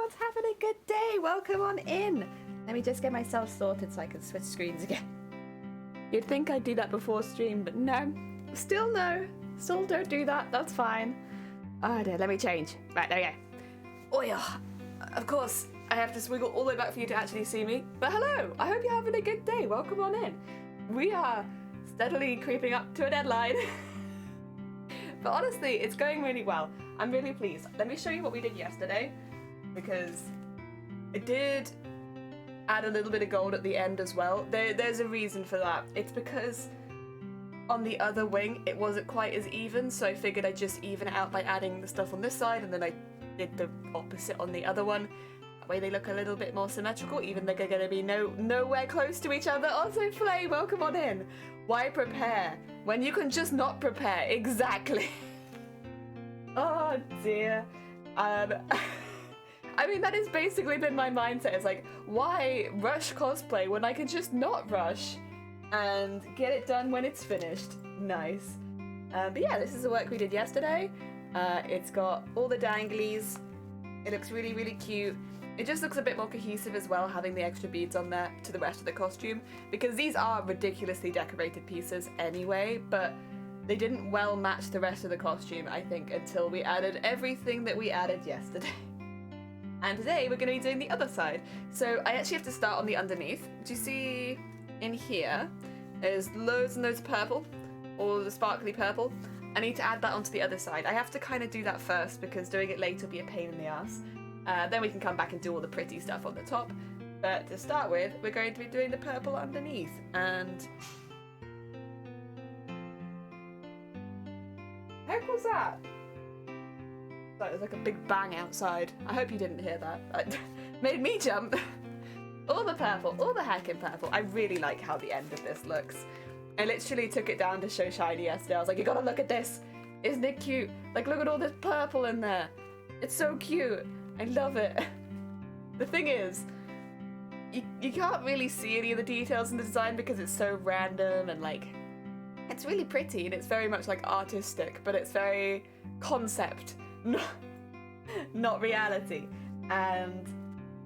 everyone's having a good day. Welcome on in. Let me just get myself sorted so I can switch screens again. You'd think I'd do that before stream, but no. Still no. Still don't do that. That's fine. Oh dear, let me change. Right, there we go. Oh yeah. Of course, I have to swiggle all the way back for you to actually see me. But hello, I hope you're having a good day. Welcome on in. We are steadily creeping up to a deadline. But honestly, it's going really well. I'm really pleased. Let me show you what we did yesterday, because I did add a little bit of gold at the end as well. There's a reason for that. It's because on the other wing, it wasn't quite as even, so I figured I'd just even it out by adding the stuff on this side, and then I did the opposite on the other one. That way they look a little bit more symmetrical, even though they're going to be nowhere close to each other. Also, Flay, welcome on in. Why prepare when you can just not prepare? Exactly. Oh dear. I mean, that has basically been my mindset. It's like, why rush cosplay when I can just not rush and get it done when it's finished? Nice. But yeah, this is the work we did yesterday. It's got all the danglies. It looks really, really cute. It just looks a bit more cohesive as well, having the extra beads on there to the rest of the costume, because these are ridiculously decorated pieces anyway, but they didn't well match the rest of the costume, I think, until we added everything that we added yesterday. And today we're going to be doing the other side. So I actually have to start on the underneath. Do you see in here, there's loads and loads of purple, all the sparkly purple. I need to add that onto the other side. I have to kind of do that first because doing it later will be a pain in the ass. Then we can come back and do all the pretty stuff on the top. But to start with, we're going to be doing the purple underneath. And how cool was that? That was like a big bang outside. I hope you didn't hear that. That made me jump. All the purple, all the heckin' purple. I really like how the end of this looks. I literally took it down to show Shiny yesterday. I was like, you gotta look at this. Isn't it cute? Like, look at all this purple in there. It's so cute. I love it. The thing is, you can't really see any of the details in the design because it's so random and like, it's really pretty and it's very much like artistic, but it's very concept, not reality. And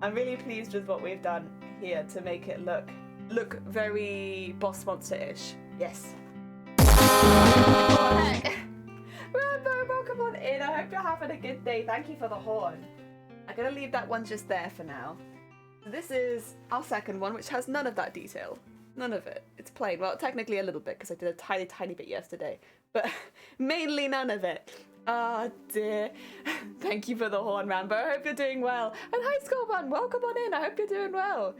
I'm really pleased with what we've done here to make it look very Boss Monster-ish. Yes. Rambo, welcome on in. I hope you're having a good day. Thank you for the horn. I'm gonna leave that one just there for now. This is our second one, which has none of that detail. None of it. It's plain. Well, technically a little bit, because I did a tiny, tiny bit yesterday. But mainly none of it. Oh dear. Thank you for the horn, Rambo. I hope you're doing well. And hi, Skullman. Welcome on in. I hope you're doing well.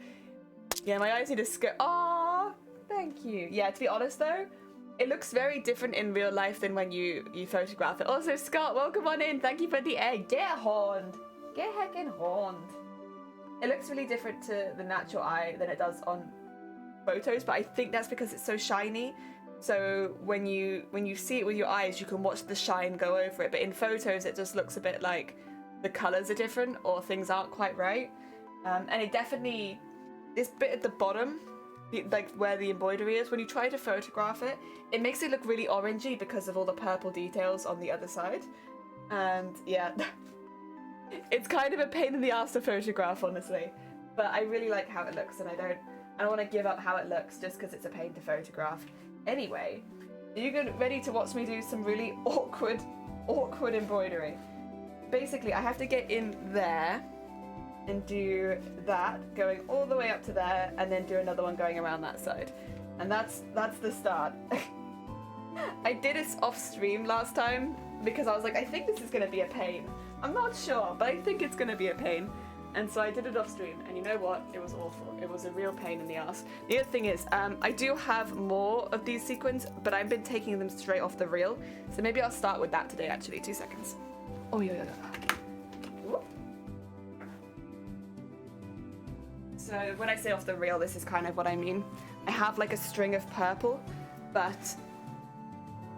Yeah, my eyes need to scope. Aww. Thank you. Yeah, to be honest though, it looks very different in real life than when you photograph it. Also, Scott, welcome on in. Thank you for the egg. Get horned. Get heckin' horned. It looks really different to the natural eye than it does on photos, but I think that's because it's so shiny. So when you see it with your eyes, you can watch the shine go over it. But in photos, it just looks a bit like the colors are different or things aren't quite right. And it definitely, this bit at the bottom, like where the embroidery is, when you try to photograph it, it makes it look really orangey because of all the purple details on the other side. And yeah, it's kind of a pain in the ass to photograph, honestly. But I really like how it looks, and I don't want to give up how it looks just because it's a pain to photograph. Anyway, are you ready to watch me do some really awkward embroidery? Basically, I have to get in there and do that, going all the way up to there, and then do another one going around that side. And that's the start. I did it off stream last time because I was like, I think this is going to be a pain. I'm not sure, but I think it's going to be a pain. And so I did it off stream, and you know what? It was awful. It was a real pain in the ass. The other thing is, I do have more of these sequins, but I've been taking them straight off the reel. So maybe I'll start with that today, actually. 2 seconds. Oh, yeah. So when I say off the reel, this is kind of what I mean. I have like a string of purple, but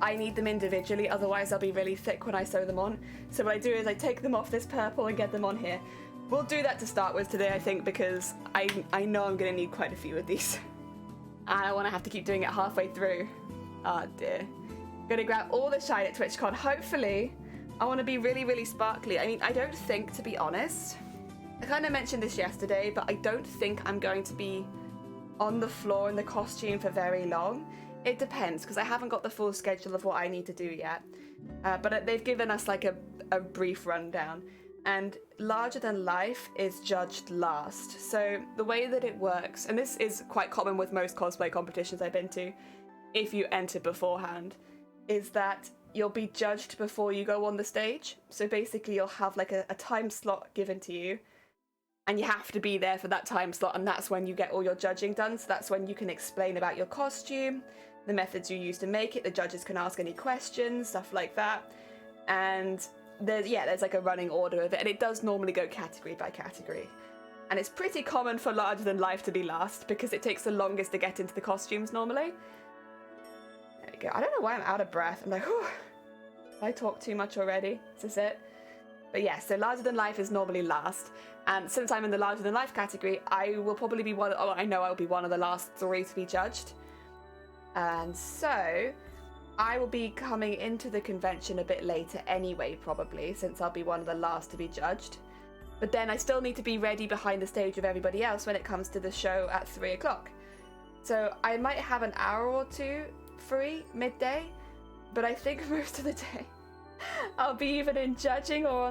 I need them individually, otherwise they'll be really thick when I sew them on. So what I do is I take them off this purple and get them on here. We'll do that to start with today, I think, because I know I'm going to need quite a few of these. And I want to have to keep doing it halfway through. Oh dear. I'm going to grab all the shine at TwitchCon. Hopefully, I want to be really, really sparkly. I mean, I don't think, to be honest, I kind of mentioned this yesterday, but I don't think I'm going to be on the floor in the costume for very long. It depends, because I haven't got the full schedule of what I need to do yet. But they've given us like a brief rundown. And Larger Than Life is judged last. So the way that it works, and this is quite common with most cosplay competitions I've been to, if you enter beforehand, is that you'll be judged before you go on the stage. So basically you'll have like a time slot given to you, and you have to be there for that time slot, and that's when you get all your judging done. So that's when you can explain about your costume, the methods you use to make it, the judges can ask any questions, stuff like that. And there's like a running order of it, and it does normally go category by category. And it's pretty common for Larger Than Life to be last, because it takes the longest to get into the costumes normally. There we go. I don't know why I'm out of breath. I'm like, whew, I talk too much already. Is this it? But yeah, so Larger Than Life is normally last. And since I'm in the Larger Than Life category, I will probably be I know I'll be one of the last 3 to be judged. And so I will be coming into the convention a bit later anyway, probably, since I'll be one of the last to be judged. But then I still need to be ready behind the stage with everybody else when it comes to the show at 3 o'clock. So I might have an hour or two free midday, but I think most of the day I'll be either in judging or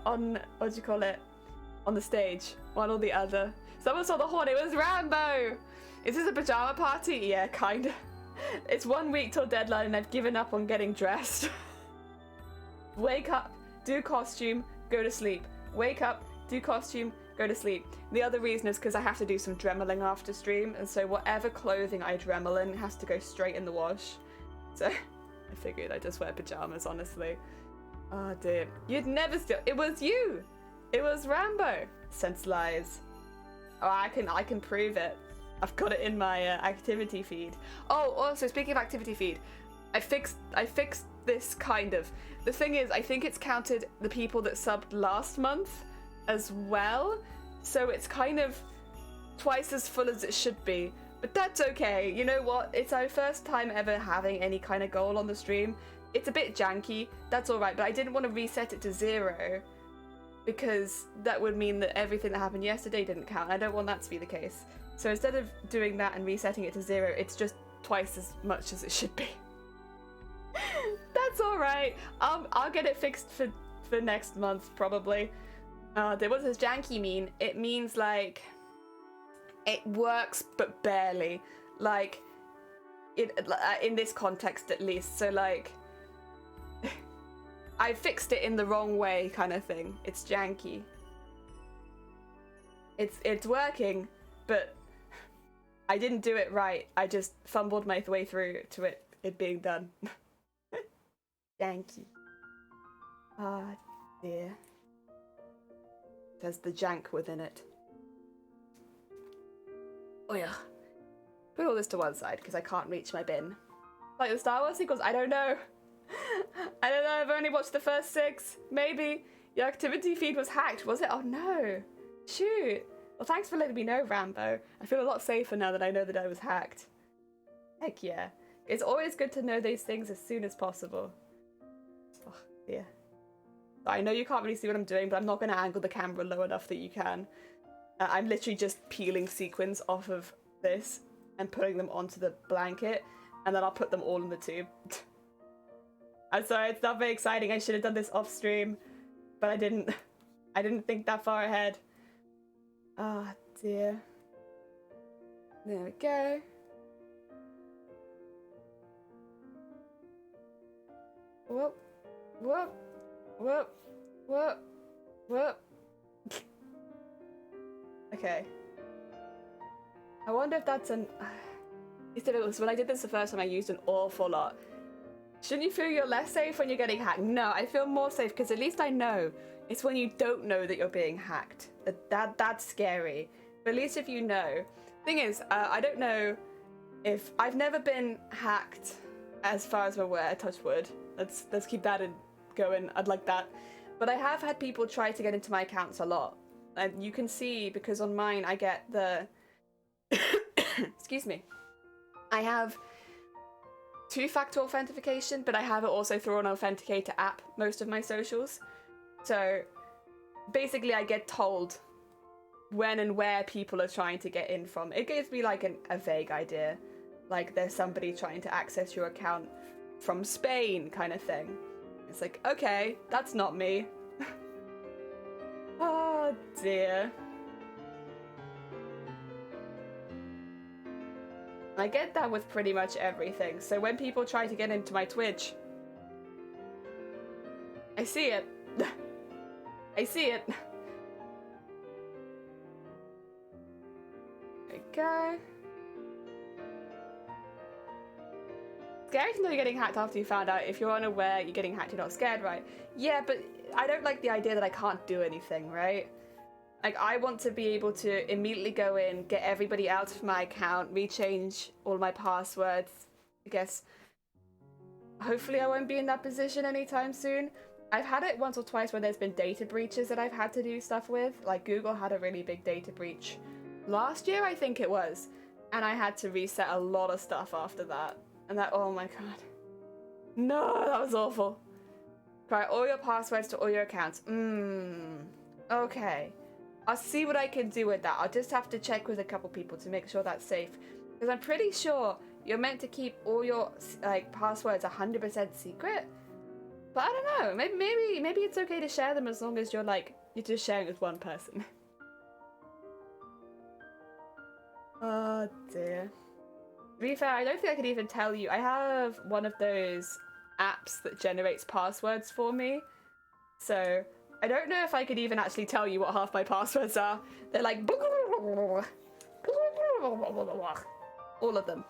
on what do you call it? On the stage, one or the other. Someone saw the horn, it was Rambo! Is this a pajama party? Yeah, kinda. It's 1 week till deadline and I've given up on getting dressed. Wake up, do costume, go to sleep. Wake up, do costume, go to sleep. The other reason is because I have to do some dremeling after stream, and so whatever clothing I dremel in has to go straight in the wash. So I figured I'd just wear pajamas, honestly. Oh dear. You'd never steal. It was you! It was Rambo! Sense lies. Oh, I can prove it. I've got it in my activity feed. Oh, also speaking of activity feed, I fixed this kind of. The thing is, I think it's counted the people that subbed last month as well, so it's kind of twice as full as it should be. But that's okay. You know what? It's our first time ever having any kind of goal on the stream. It's a bit janky. That's all right. But I didn't want to reset it to 0 because that would mean that everything that happened yesterday didn't count. I don't want that to be the case. So instead of doing that and resetting it to 0, it's just twice as much as it should be. That's all right. I'll get it fixed for next month probably. What does janky mean? It means like it works but barely. Like in this context at least. So like I fixed it in the wrong way kind of thing. It's janky. It's working, but I didn't do it right. I just fumbled my way through to it being done. Janky. Ah, dear. There's the jank within it. Oh yeah. Put all this to one side because I can't reach my bin. Like the Star Wars sequels? I don't know. I don't know. I've only watched the first 6. Maybe. Your activity feed was hacked, was it? Oh no. Shoot. Well, thanks for letting me know, Rambo. I feel a lot safer now that I know that I was hacked. Heck yeah. It's always good to know these things as soon as possible. Oh, dear. I know you can't really see what I'm doing, but I'm not going to angle the camera low enough that you can. I'm literally just peeling sequins off of this and putting them onto the blanket, and then I'll put them all in the tube. I'm sorry, it's not very exciting. I should have done this off stream, but I didn't think that far ahead. Ah, oh, dear. There we go. Whoop, whoop, whoop, whoop, whoop. Okay. I wonder if that's an... It's difficult. When I did this the first time, I used an awful lot. Shouldn't you feel you're less safe when you're getting hacked? No, I feel more safe because at least I know. It's when you don't know that you're being hacked. That's scary. But at least if you know. Thing is, I don't know if... I've never been hacked as far as I'm aware, touch wood. Let's keep that going. I'd like that. But I have had people try to get into my accounts a lot. And you can see, because on mine I get the... Excuse me. I have 2-factor authentication, but I have it also through an authenticator app, most of my socials. So basically I get told when and where people are trying to get in from. It gives me like a vague idea. Like there's somebody trying to access your account from Spain kind of thing. It's like, okay, that's not me. Oh dear. I get that with pretty much everything. So when people try to get into my Twitch, I see it. I see it. There we go. Scary to know you're getting hacked after you found out. If you're unaware you're getting hacked, you're not scared, right? Yeah, but I don't like the idea that I can't do anything, right? Like, I want to be able to immediately go in, get everybody out of my account, rechange all my passwords. I guess, hopefully I won't be in that position anytime soon. I've had it once or twice where there's been data breaches that I've had to do stuff with. Like, Google had a really big data breach last year, I think it was. And I had to reset a lot of stuff after that. And that, oh my god. No, that was awful. Try all your passwords to all your accounts. Okay. I'll see what I can do with that. I'll just have to check with a couple people to make sure that's safe. Because I'm pretty sure you're meant to keep all your like passwords 100% secret. But I don't know. Maybe it's okay to share them as long as you're just sharing with one person. Oh dear. To be fair, I don't think I could even tell you. I have one of those apps that generates passwords for me. So I don't know if I could even actually tell you what half my passwords are. They're like all of them.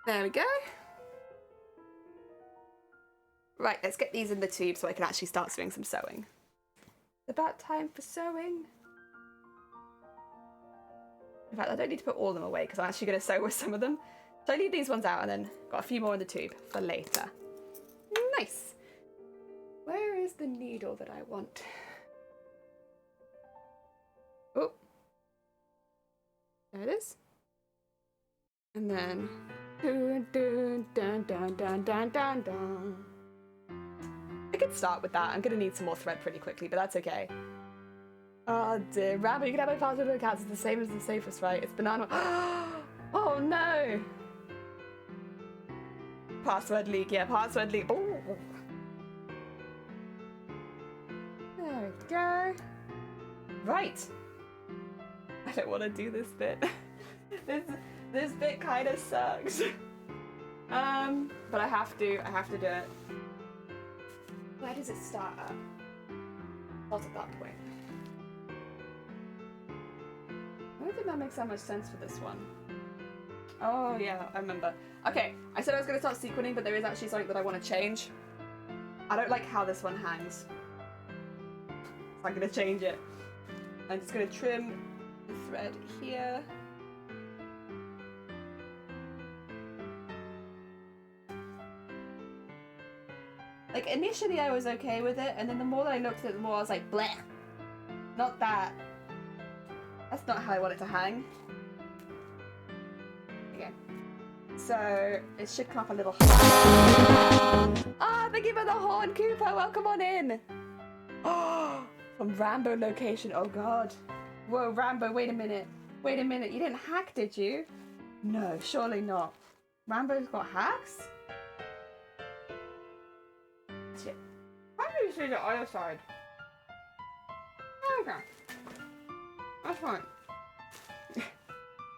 There we go. Right, let's get these in the tube so I can actually start doing some sewing. It's about time for sewing. In fact, I don't need to put all of them away because I'm actually going to sew with some of them. So I leave these ones out and then got a few more in the tube for later. Nice. Where is the needle that I want? Oh. There it is. And then... Dun, dun, dun, dun, dun, dun, dun, dun. I could start with that. I'm going to need some more thread pretty quickly, but that's okay. Oh dear. Rambo, you can have my password accounts. It's the same as the safest, right? It's banana. Oh no! Password leak, yeah, password leak. Ooh. There we go. Right. I don't want to do this bit. This bit kind of sucks. But I have to do it. Where does it start at? Not at that point. I don't think that makes that much sense for this one. Oh yeah, I remember. Okay, I said I was going to start sequencing, but there is actually something that I want to change. I don't like how this one hangs. So I'm going to change it. I'm just going to trim the thread here. Like, initially I was okay with it, and then the more that I looked at it, the more I was like, bleh. Not that. That's not how I want it to hang. Okay. So, it should come up a little higher. Ah, thank you for the horn, Cooper! Welcome on in! Oh, from Rambo location, oh god. Whoa, Rambo, wait a minute. Wait a minute, you didn't hack, did you? No, surely not. Rambo's got hacks? Shit. Why do you see the other side? Okay. That's fine.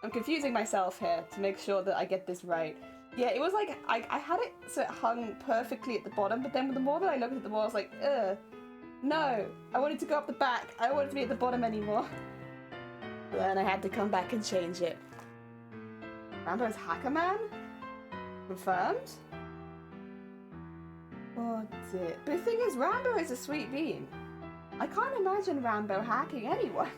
I'm confusing myself here to make sure that I get this right. Yeah, it was like, I had it so it hung perfectly at the bottom, but then the more that I looked at the wall, I was like, ugh. No, I wanted to go up the back. I don't want it to be at the bottom anymore. But then I had to come back and change it. Rambo's Hacker Man? Confirmed? Oh dear. But the thing is, Rambo is a sweet bean. I can't imagine Rambo hacking anyone.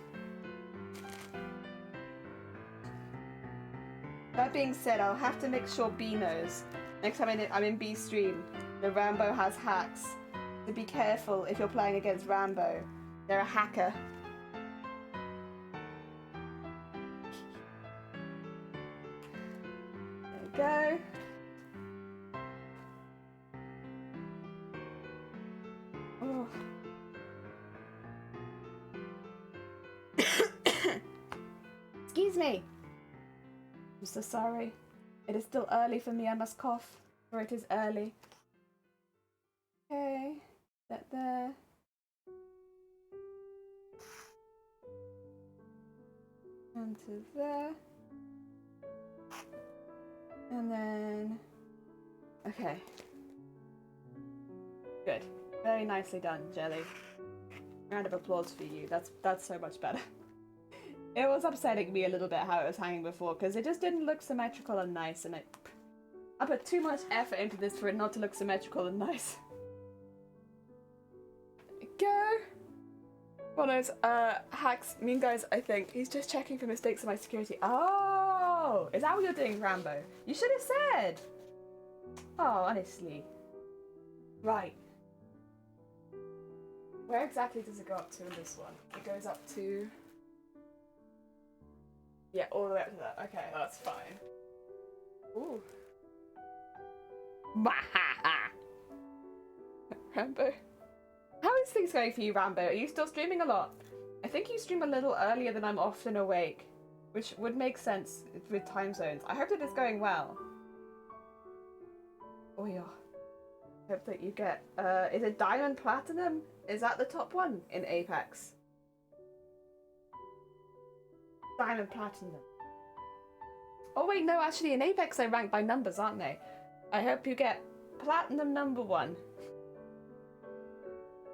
That being said, I'll have to make sure B knows. Next time I'm in B stream, the Rambo has hacks. So be careful if you're playing against Rambo. They're a hacker. There we go. Oh. me! I'm so sorry. It is still early for me, I must cough, for it is early. Okay, that there. And to there. And then... Okay. Good. Very nicely done, Jelly. Round of applause for you. That's so much better. It was upsetting me a little bit how it was hanging before, because it just didn't look symmetrical and nice, and I put too much effort into this for it not to look symmetrical and nice. Go! One of those hacks, mean guys, I think. He's just checking for mistakes in my security. Oh! Is that what you're doing, Rambo? You should have said! Oh, honestly. Right. Where exactly does it go up to in this one? It goes up to... Yeah, all the way up to that. Okay, that's fine. Ooh. Rambo. How is things going for you, Rambo? Are you still streaming a lot? I think you stream a little earlier than I'm often awake, which would make sense with time zones. I hope that it's going well. Oh yeah. Hope that you get, is it Diamond Platinum? Is that the top one in Apex? Diamond Platinum. Oh wait, no, actually in Apex they rank by numbers, aren't they? I hope you get Platinum number 1.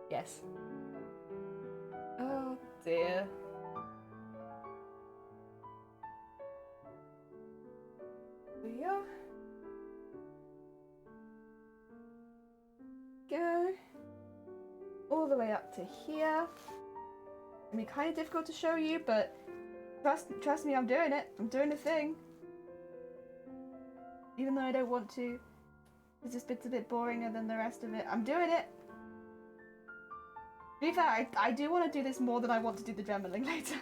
Yes. Oh dear. Yeah. Go all the way up to here. I mean, kind of difficult to show you, but trust me, I'm doing it. I'm doing the thing. Even though I don't want to, because this bit's a bit boringer than the rest of it. I'm doing it. To be fair, I do want to do this more than I want to do the dremeling later.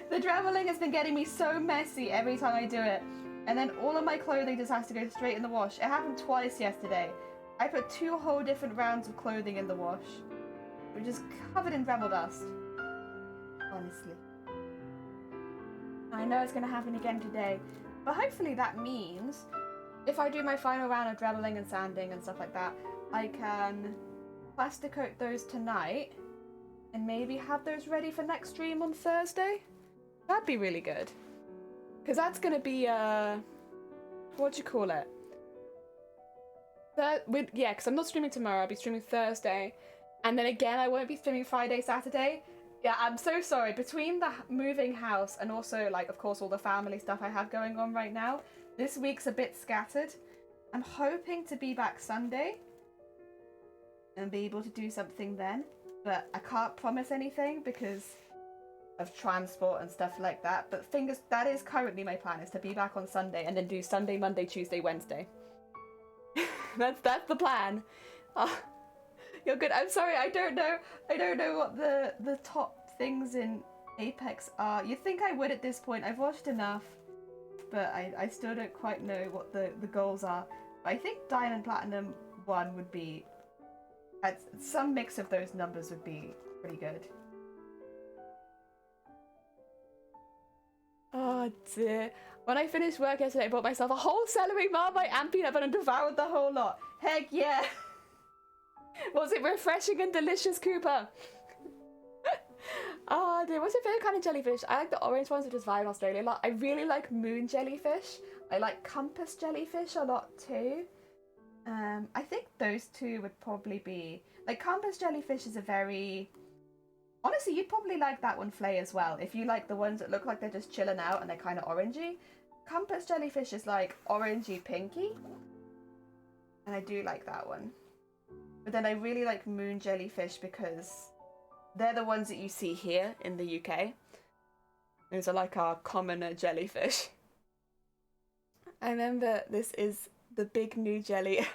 The dremeling has been getting me so messy every time I do it. And then all of my clothing just has to go straight in the wash. It happened twice yesterday. I put 2 whole different rounds of clothing in the wash. We're just covered in Dremel dust. Honestly. I know it's going to happen again today. But hopefully that means if I do my final round of dremeling and sanding and stuff like that, I can plastic coat those tonight and maybe have those ready for next stream on Thursday. That'd be really good. Because that's going to be, what do you call it? Yeah, because I'm not streaming tomorrow, I'll be streaming Thursday. And then again, I won't be streaming Friday, Saturday. Yeah, I'm so sorry. Between the moving house and also, like, of course, all the family stuff I have going on right now, this week's a bit scattered. I'm hoping to be back Sunday and be able to do something then. But I can't promise anything because of transport and stuff like that. But that is currently my plan, is to be back on Sunday and then do Sunday, Monday, Tuesday, Wednesday. That's the plan. You're good. I'm sorry, I don't know what the top things in Apex are. You'd think I would at this point. I've watched enough, but I still don't quite know what the goals are. But I think Diamond Platinum 1 would be, some mix of those numbers would be pretty good. Oh dear. When I finished work yesterday, I bought myself a whole celery, Marmite and peanut butter and devoured the whole lot. Heck yeah! Was it refreshing and delicious, Cooper? Oh dear, what's your favourite kind of jellyfish? I like the orange ones, which is found in Australia a lot. I really like moon jellyfish. I like compass jellyfish a lot too. I think those two would probably be... Like, compass jellyfish is a very... Honestly, you'd probably like that one, Flay, as well. If you like the ones that look like they're just chilling out and they're kind of orangey. Compass jellyfish is like orangey pinky. And I do like that one. But then I really like moon jellyfish because they're the ones that you see here in the UK. Those are like our commoner jellyfish. I remember this is the big new jelly.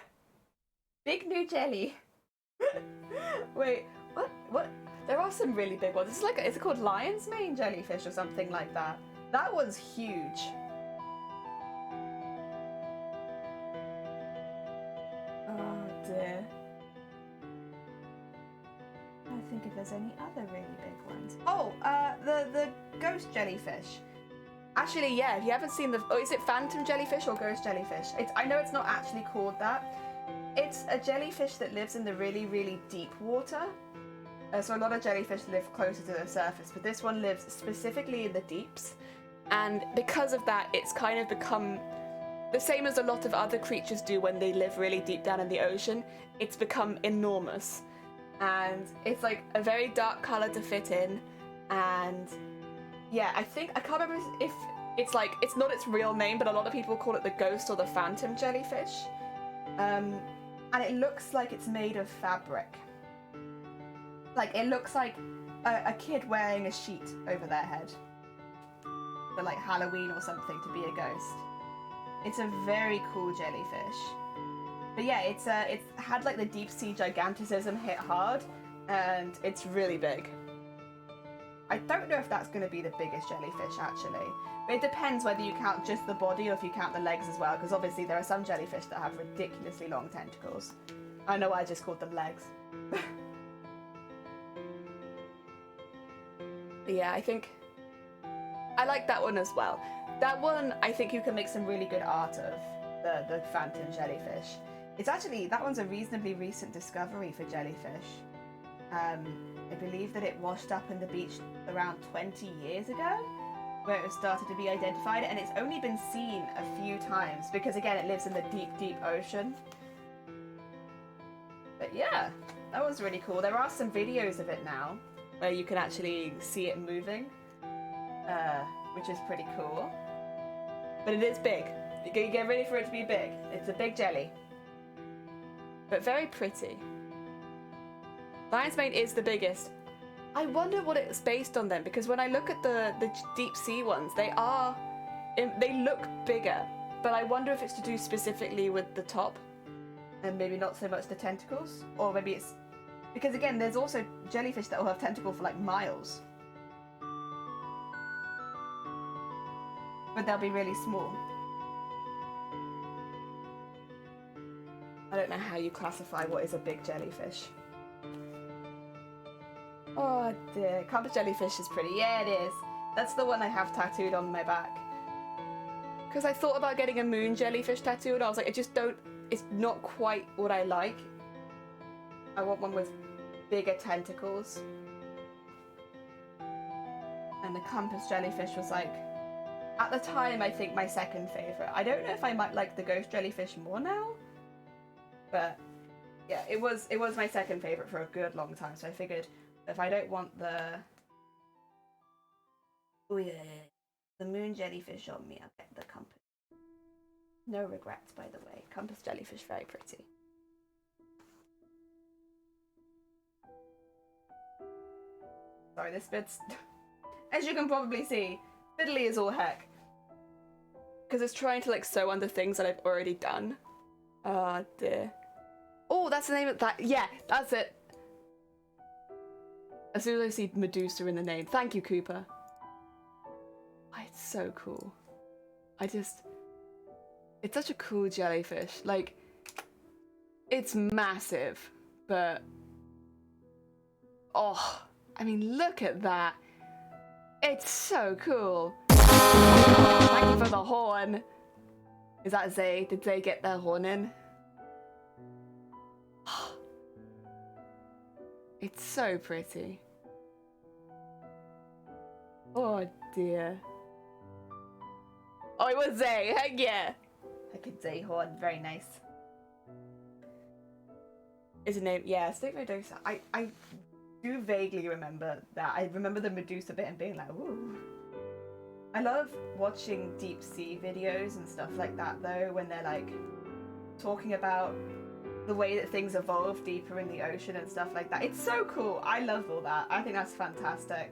Big new jelly. Wait, what? There are some really big ones. It's like, it's called lion's mane jellyfish or something like that. That one's huge. Oh dear. I think if there's any other really big ones. Oh, the ghost jellyfish. Actually, yeah, if you haven't seen the... Oh, is it phantom jellyfish or ghost jellyfish? I know it's not actually called that. It's a jellyfish that lives in the really, really deep water. So a lot of jellyfish live closer to the surface, but this one lives specifically in the deeps. And because of that, it's kind of become the same as a lot of other creatures do when they live really deep down in the ocean. It's become enormous. And it's like a very dark color to fit in. And yeah, I can't remember if it's like, it's not its real name, but a lot of people call it the ghost or the phantom jellyfish. And it looks like it's made of fabric. Like, it looks like a kid wearing a sheet over their head for like Halloween or something to be a ghost. It's a very cool jellyfish. But yeah, it's had like the deep sea giganticism hit hard, and it's really big. I don't know if that's going to be the biggest jellyfish actually, but it depends whether you count just the body or if you count the legs as well, because obviously there are some jellyfish that have ridiculously long tentacles. I know I just called them legs. But yeah, I think I like that one as well. That one, I think you can make some really good art of, the phantom jellyfish. It's actually, that one's a reasonably recent discovery for jellyfish. I believe that it washed up in the beach around 20 years ago, where it started to be identified, and it's only been seen a few times, because again, it lives in the deep, deep ocean. But yeah, that was really cool. There are some videos of it now, where you can actually see it moving, which is pretty cool. But it is big. You get ready for it to be big. It's a big jelly. But very pretty. Lion's mane is the biggest. I wonder what it's based on then, because when I look at the deep sea ones, they look bigger. But I wonder if it's to do specifically with the top, and maybe not so much the tentacles, or maybe it's because again, there's also jellyfish that will have tentacles for like miles, but they'll be really small. I don't know how you classify what is a big jellyfish. Oh dear, compass jellyfish is pretty. Yeah, it is. That's the one I have tattooed on my back. Because I thought about getting a moon jellyfish tattoo, and I was like, it's not quite what I like. I want one with bigger tentacles. And the compass jellyfish was like, at the time, I think my second favourite. I don't know if I might like the ghost jellyfish more now, but yeah, it was my second favourite for a good long time, so I figured if I don't want the moon jellyfish on me, I'll get the compass. No regrets, by the way. Compass jellyfish, very pretty. Sorry, this bit's, as you can probably see, fiddly as all heck. Because it's trying to like sew under things that I've already done. Oh dear. Oh, that's the name of that. Yeah, that's it. As soon as I see Medusa in the name. Thank you, Cooper. Oh, it's so cool. It's such a cool jellyfish. Like, it's massive, but oh, I mean, look at that. It's so cool. Thank you for the horn. Is that Zay? Did Zay get their horn in? It's so pretty. Oh dear. Oh, it was Zay. Heck yeah. Heck, it's Zay horn. Very nice. Is it name? Yeah, Snake Medusa. I do vaguely remember that. I remember the Medusa bit and being like, ooh. I love watching deep sea videos and stuff like that though, when they're like talking about the way that things evolve deeper in the ocean and stuff like that. It's so cool. I love all that. I think that's fantastic.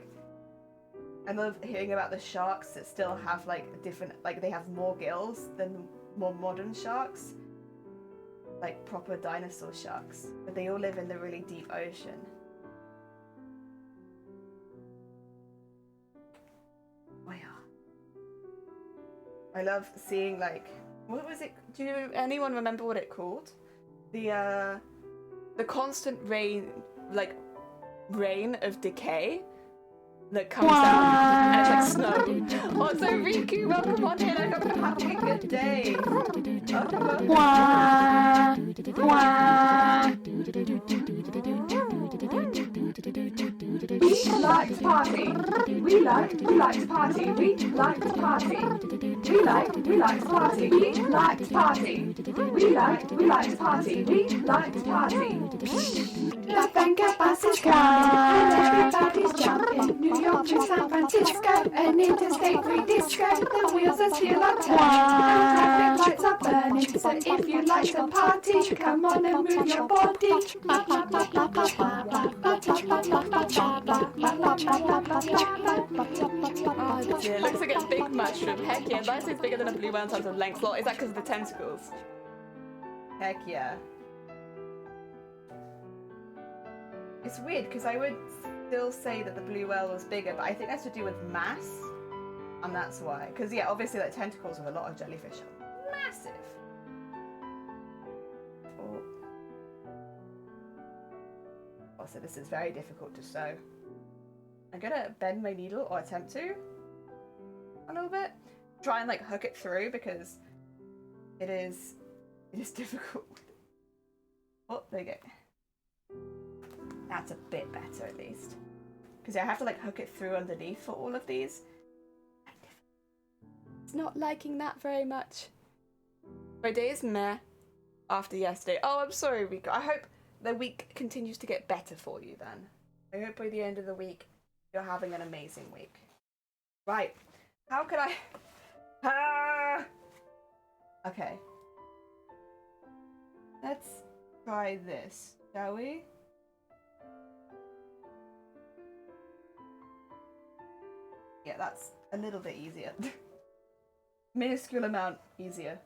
I love hearing about the sharks that still have like different, like they have more gills than more modern sharks. Like proper dinosaur sharks. But they all live in the really deep ocean. Oh yeah. I love seeing like, what was it? Do anyone remember what it called? The constant rain of decay. that comes down and it's like snow. Also, Riku, welcome on in. I hope you're having a good day. We like to party. We like to party. We like to party. We like to party. We like to party. We like to party. We like to party. Like Banker buses coming, and everybody's jumping. New York to San Francisco, an interstate free disco. The wheels are still are turning, and traffic lights are burning. So if you like to party, come on and move your body. Oh dear, looks like a big mushroom. Heck yeah, that is bigger than a blue whale in terms of length. Is that because of the tentacles? Heck yeah. It's weird because I would still say that the blue whale was bigger, but I think that's to do with mass, and that's why. Because yeah, obviously like tentacles of a lot of jellyfish are massive. Also, this is very difficult to sew. I'm gonna bend my needle, or attempt to, a little bit. Try and like hook it through because it is difficult. Oh, there you go. That's a bit better at least. Because I have to like hook it through underneath for all of these. It's not liking that very much. My day is meh after yesterday. Oh, I'm sorry, Rika. I hope the week continues to get better for you then. I hope by the end of the week you're having an amazing week. Right. How could I... Ah! Okay. Let's try this, shall we? Yeah, that's a little bit easier. Minuscule amount easier.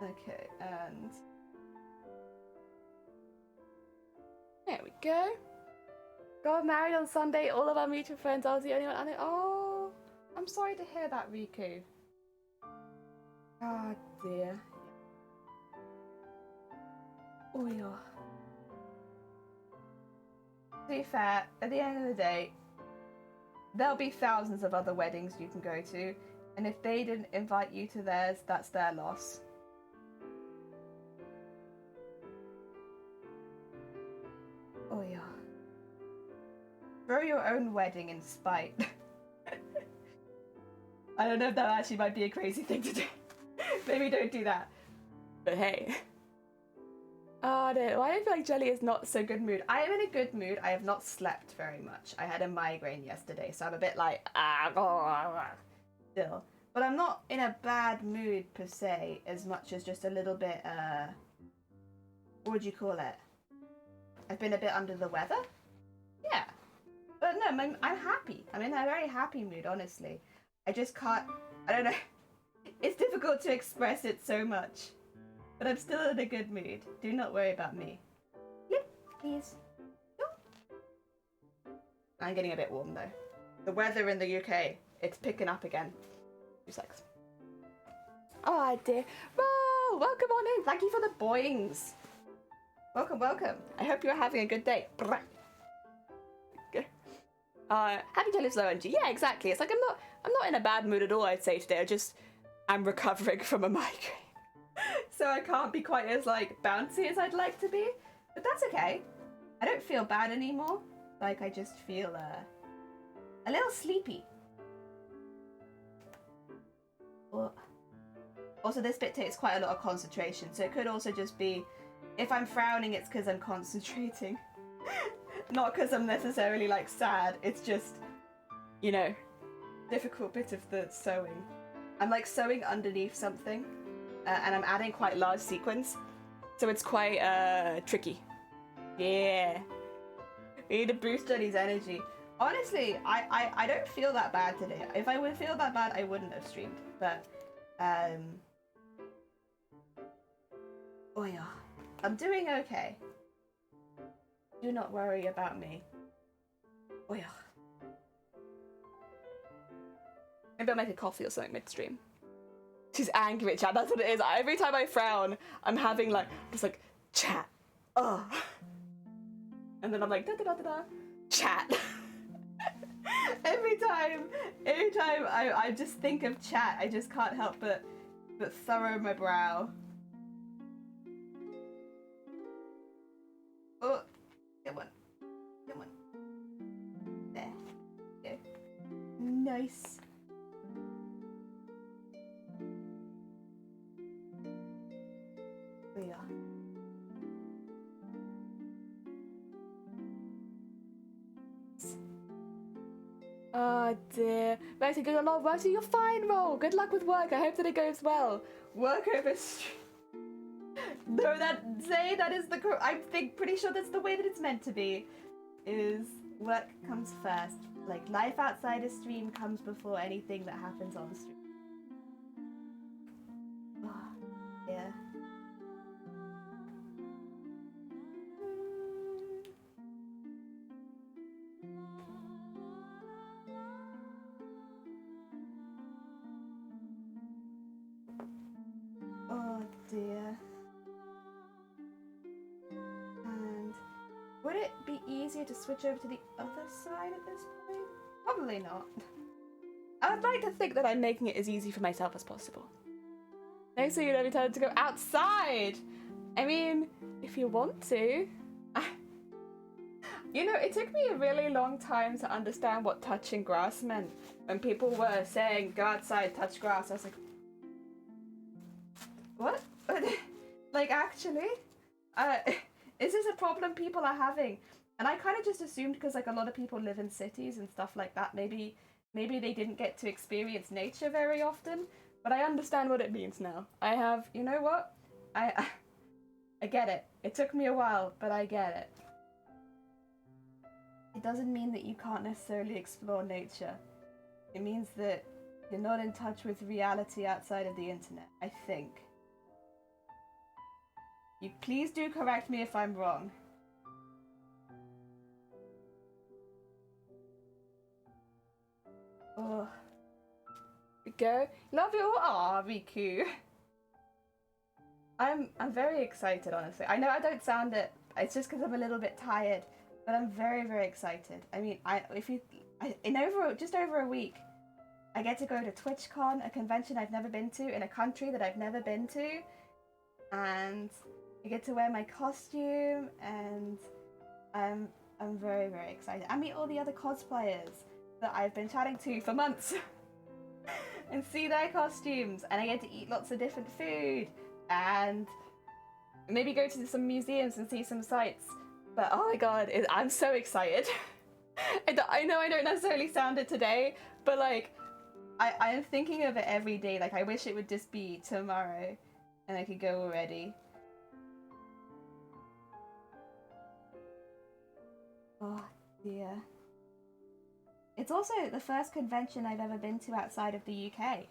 Okay, and... there we go. Got married on Sunday. All of our mutual friends. I was the only one. Oh, I'm sorry to hear that, Riku. Oh dear. Oh yeah. To be fair, at the end of the day, there'll be thousands of other weddings you can go to, and if they didn't invite you to theirs, that's their loss. Oh yeah. Throw your own wedding in spite. I don't know if that actually might be a crazy thing to do. Maybe don't do that. But hey. Oh no, I don't feel like Jelly is not so good mood. I am in a good mood. I have not slept very much. I had a migraine yesterday, so I'm a bit like, still. But I'm not in a bad mood per se, as much as just a little bit, what would you call it? I've been a bit under the weather? Yeah. But no, I'm happy. I'm in a very happy mood, honestly. I just can't, I don't know. It's difficult to express it so much. But I'm still in a good mood. Do not worry about me. Yep, please. No. I'm getting a bit warm though. The weather in the UK, it's picking up again. 2 seconds. Oh dear. Oh, welcome on in. Thank you for the boings. Welcome, welcome. I hope you're having a good day. Happy to live slow energy. Yeah, exactly. It's like I'm not in a bad mood at all, I'd say today. I'm recovering from a migraine. So I can't be quite as like bouncy as I'd like to be. But that's okay. I don't feel bad anymore. Like I just feel a little sleepy. Also this bit takes quite a lot of concentration, so it could also just be if I'm frowning it's because I'm concentrating. Not because I'm necessarily like sad, it's just, you know, difficult bit of the sewing. I'm like sewing underneath something and I'm adding quite large sequins, so it's quite tricky. Yeah. We need to boost Jenny's energy. Honestly, I don't feel that bad today. If I would feel that bad, I wouldn't have streamed, but oh yeah, I'm doing okay. Do not worry about me. Oh yeah. Maybe I'll make a coffee or something midstream. She's angry at chat, that's what it is. Every time I frown, I'm having like, just like, chat. Oh. And then I'm like, da da da da da. Chat. every time I just think of chat, I just can't help but furrow my brow. Oh, come on. Come on. There. Go. Nice. We are. Oh dear. Rosie, good luck. Rosie, you're fine, Roll. Good luck with work. I hope that it goes well. Work over stream. No, that is the. I think pretty sure that's the way that it's meant to be. Is work comes first. Like life outside a stream comes before anything that happens on stream. Oh, yeah. Oh dear. And would it be easier to switch over to the other side at this point? Probably not. I would like to think that I'm making it as easy for myself as possible. Next thing you know, we tell to go outside. I mean, if you want to. You know, it took me a really long time to understand what touching grass meant. When people were saying, go outside, touch grass, I was like, what? Like, actually? Is this a problem people are having? And I kind of just assumed because, like, a lot of people live in cities and stuff like that, maybe they didn't get to experience nature very often. But I understand what it means now. I have, you know what? I get it. It took me a while, but I get it. It doesn't mean that you can't necessarily explore nature. It means that you're not in touch with reality outside of the internet, I think. You please do correct me if I'm wrong. Oh. We go. Love you. Aw, Riku. I'm very excited, honestly. I know I don't sound it. It's just because I'm a little bit tired, but I'm very, very excited. I mean, just over a week, I get to go to TwitchCon, a convention I've never been to in a country that I've never been to, and I get to wear my costume, and I'm very, very excited. I meet all the other cosplayers that I've been chatting to for months. And see their costumes, and I get to eat lots of different food, and maybe go to some museums and see some sights. But oh my god, I'm so excited. I know I don't necessarily sound it today, but like, I am thinking of it every day. Like, I wish it would just be tomorrow, and I could go already. Oh dear. It's also the first convention I've ever been to outside of the UK.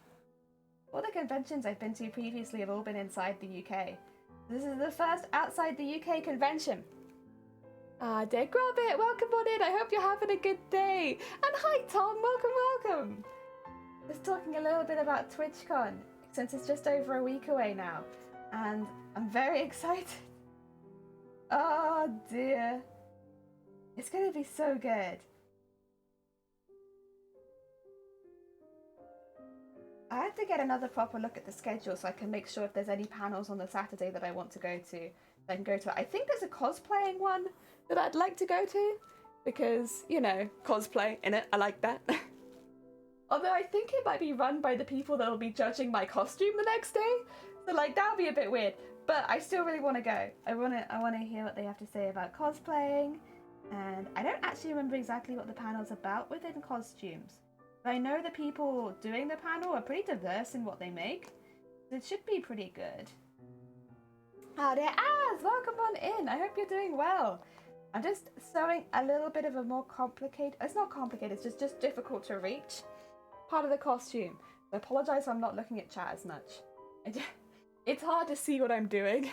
All the conventions I've been to previously have all been inside the UK. This is the first outside the UK convention. Ah, dear Grobbit, welcome on in. I hope you're having a good day. And hi, Tom, welcome. Just talking a little bit about TwitchCon, since it's just over a week away now. And I'm very excited. Oh, dear. It's going to be so good. I have to get another proper look at the schedule so I can make sure if there's any panels on the Saturday that I want to go to, I can go to it. I think there's a cosplaying one that I'd like to go to because, you know, cosplay, innit? I like that. Although I think it might be run by the people that will be judging my costume the next day. So, like, that would be a bit weird. But I still really want to go. I want to hear what they have to say about cosplaying. And I don't actually remember exactly what the panel's about within costumes. But I know the people doing the panel are pretty diverse in what they make. So it should be pretty good. Ah, there, Az! Welcome on in. I hope you're doing well. I'm just sewing a little bit of a more complicated... It's not complicated, it's just difficult to reach part of the costume. I apologise I'm not looking at chat as much. It's hard to see what I'm doing.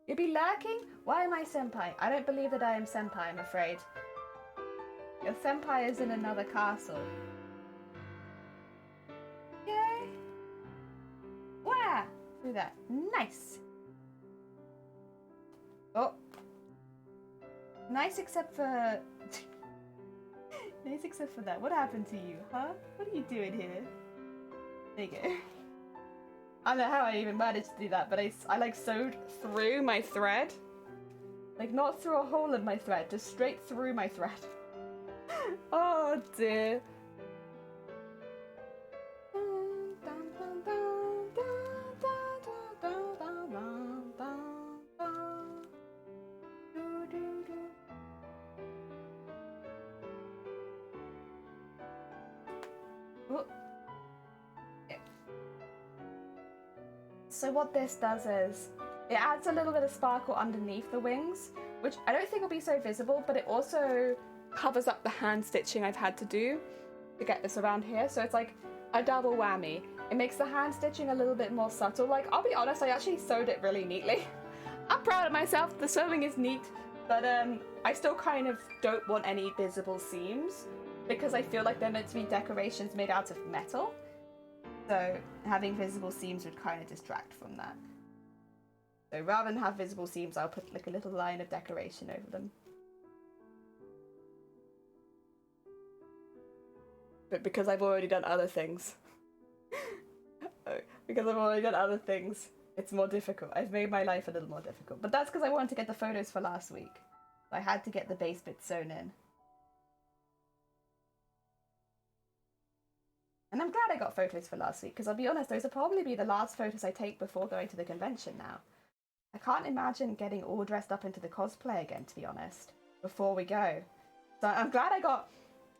You'll be lurking? Why am I senpai? I don't believe that I am senpai, I'm afraid. Your senpai is in another castle. Yay! Wow! Do that. Nice! Oh. Nice except for... Basics for that. What happened to you, huh? What are you doing here? There you go. I don't know how I even managed to do that, but I like sewed through my thread. Like not through a hole in my thread, just straight through my thread. Oh dear. So what this does is, it adds a little bit of sparkle underneath the wings, which I don't think will be so visible, but it also covers up the hand stitching I've had to do to get this around here. So it's like a double whammy. It makes the hand stitching a little bit more subtle. Like, I'll be honest, I actually sewed it really neatly. I'm proud of myself, the sewing is neat, but I still kind of don't want any visible seams because I feel like they're meant to be decorations made out of metal. So having visible seams would kind of distract from that. So rather than have visible seams, I'll put like a little line of decoration over them. But because I've already done other things, it's more difficult. I've made my life a little more difficult. But that's because I wanted to get the photos for last week. I had to get the base bits sewn in. And I'm glad I got photos for last week, because I'll be honest, those will probably be the last photos I take before going to the convention now. I can't imagine getting all dressed up into the cosplay again, to be honest, before we go. So I'm glad I got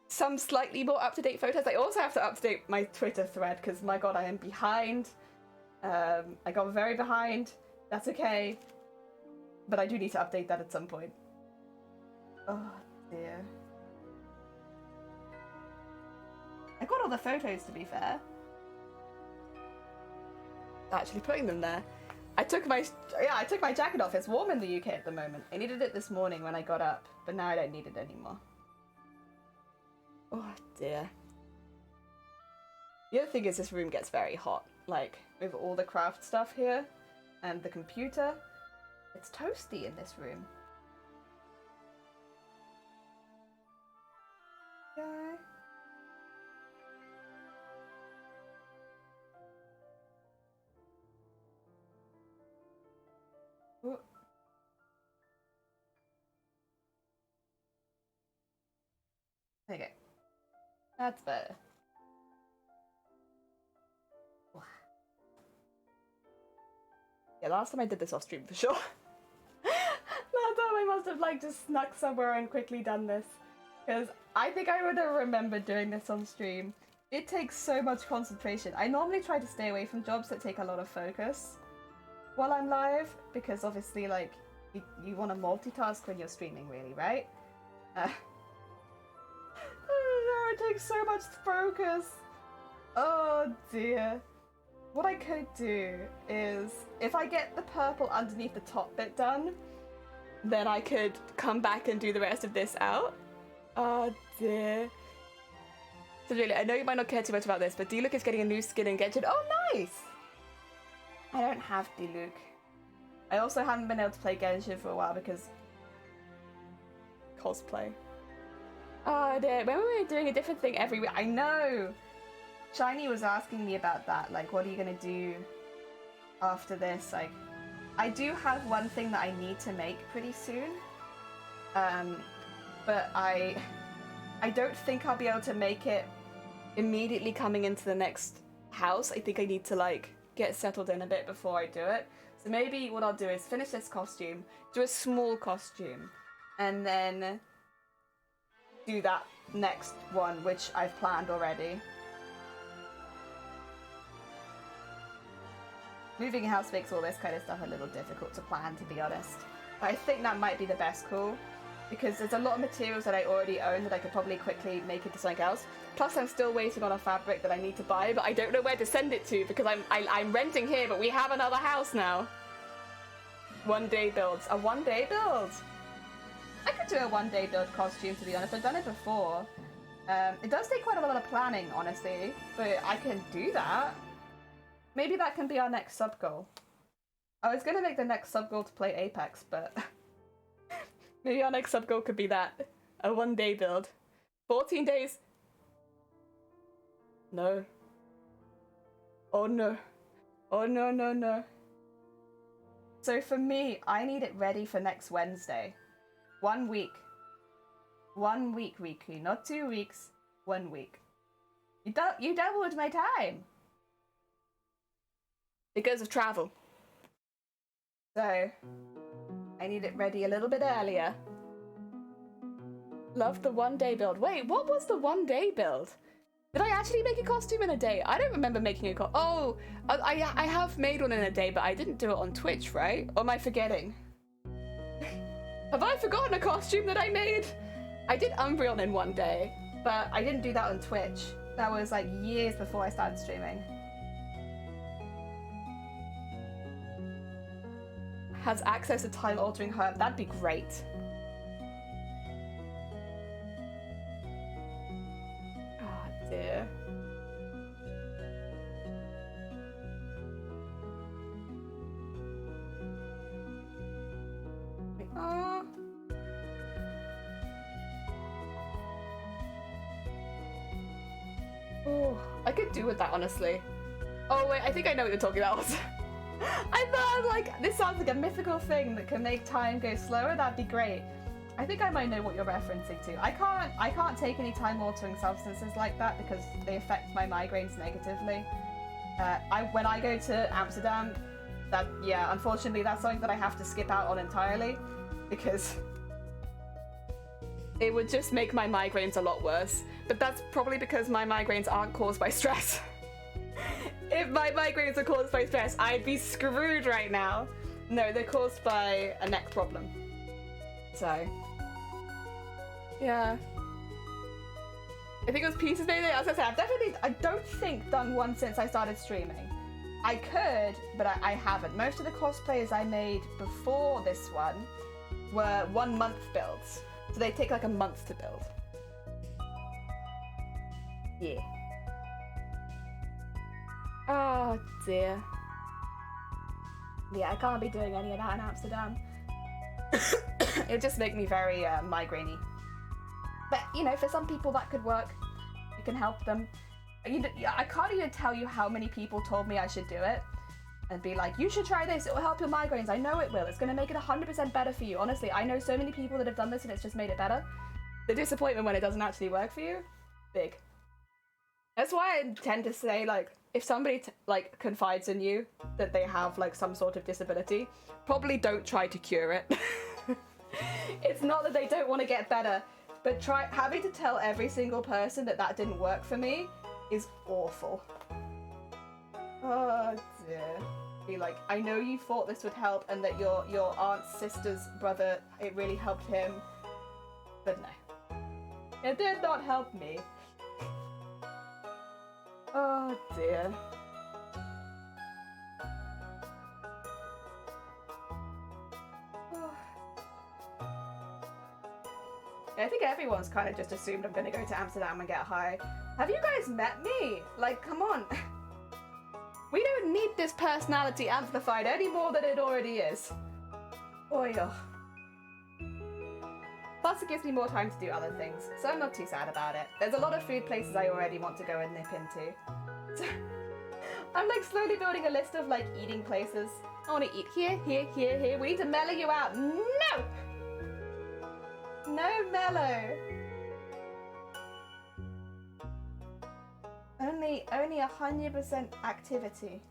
some slightly more up-to-date photos. I also have to update my Twitter thread, because my god, I am behind. I got very behind. That's okay. But I do need to update that at some point. Oh, dear. I got all the photos, to be fair. Actually putting them there. I took my jacket off. It's warm in the UK at the moment. I needed it this morning when I got up, but now I don't need it anymore. Oh dear. The other thing is this room gets very hot. Like, with all the craft stuff here and the computer. It's toasty in this room. Okay. Ooh. Okay. That's better. Yeah, last time I did this off stream for sure. Last time I must have like just snuck somewhere and quickly done this. Because I think I would have remembered doing this on stream. It takes so much concentration. I normally try to stay away from jobs that take a lot of focus while I'm live, because obviously like you want to multitask when you're streaming, really, right? Oh no, it takes so much focus. Oh dear. What I could do is, if I get the purple underneath the top bit done, then I could come back and do the rest of this out. Oh dear. So really, I know you might not care too much about this, but Diluc is getting a new skin in Genshin. Oh, nice! I don't have Diluc. I also haven't been able to play Genshin for a while because cosplay. Oh dear, when were we doing a different thing every week? I know! Shiny was asking me about that, like, what are you gonna do after this? Like, I do have one thing that I need to make pretty soon, but I don't think I'll be able to make it immediately coming into the next house. I think I need to, like, get settled in a bit before I do it. So maybe what I'll do is finish this costume, do a small costume, and then do that next one, which I've planned already. Moving house makes all this kind of stuff a little difficult to plan, to be honest. But I think that might be the best call, because there's a lot of materials that I already own that I could probably quickly make into something else. Plus, I'm still waiting on a fabric that I need to buy, but I don't know where to send it to because I'm renting here, but we have another house now. One-day builds. A one-day build! I could do a one-day build costume, to be honest. I've done it before. It does take quite a lot of planning, honestly, but I can do that. Maybe that can be our next sub-goal. I was going to make the next sub-goal to play Apex, but maybe our next sub-goal could be that. A one-day build. 14 days. No. Oh no. Oh no, no, no. So for me, I need it ready for next Wednesday. 1 week. 1 week, Riku. Not 2 weeks. 1 week. You doubled my time. Because of travel. So, I need it ready a little bit earlier. Love the 1 day build. Wait, what was the 1 day build? Did I actually make a costume in a day? I don't remember making a costume. Oh, I have made one in a day, but I didn't do it on Twitch, right? Or am I forgetting? Have I forgotten a costume that I made? I did Umbreon in 1 day, but I didn't do that on Twitch. That was like years before I started streaming. Has access to time-altering herb. That'd be great. Oh dear. Oh. Oh, I could do with that, honestly. Oh wait, I think I know what you're talking about. I thought, like, this sounds like a mythical thing that can make time go slower. That'd be great. I think I might know what you're referencing to. I can't take any time-altering substances like that because they affect my migraines negatively. When I go to Amsterdam, unfortunately, that's something that I have to skip out on entirely because it would just make my migraines a lot worse. But that's probably because my migraines aren't caused by stress. If my migraines are caused by stress, I'd be screwed right now. No, they're caused by a neck problem. So, yeah. I think it was Pieces Day. As I said, I don't think done one since I started streaming. I could, but I haven't. Most of the cosplays I made before this one were 1 month builds. So they take like a month to build. Yeah. Oh dear. Yeah, I can't be doing any of that in Amsterdam. It would just make me very migraine-y. But, you know, for some people that could work. You can help them. I can't even tell you how many people told me I should do it. And be like, you should try this, it will help your migraines. I know it will. It's going to make it 100% better for you. Honestly, I know so many people that have done this and it's just made it better. The disappointment when it doesn't actually work for you, big. That's why I tend to say, like, if somebody confides in you that they have like some sort of disability, probably don't try to cure it. It's not that they don't want to get better, but having to tell every single person that that didn't work for me is awful. Oh dear. Be like, I know you thought this would help and that your aunt's sister's brother, it really helped him, but no. It did not help me. Oh dear. I think everyone's kind of just assumed I'm gonna go to Amsterdam and get high. Have you guys met me? Like, come on. We don't need this personality amplified any more than it already is. Oy. Plus it gives me more time to do other things, so I'm not too sad about it. There's a lot of food places I already want to go and nip into. So, I'm like slowly building a list of like eating places. I want to eat here, here, here, here. We need to mellow you out. No! No mellow. Only 100% activity.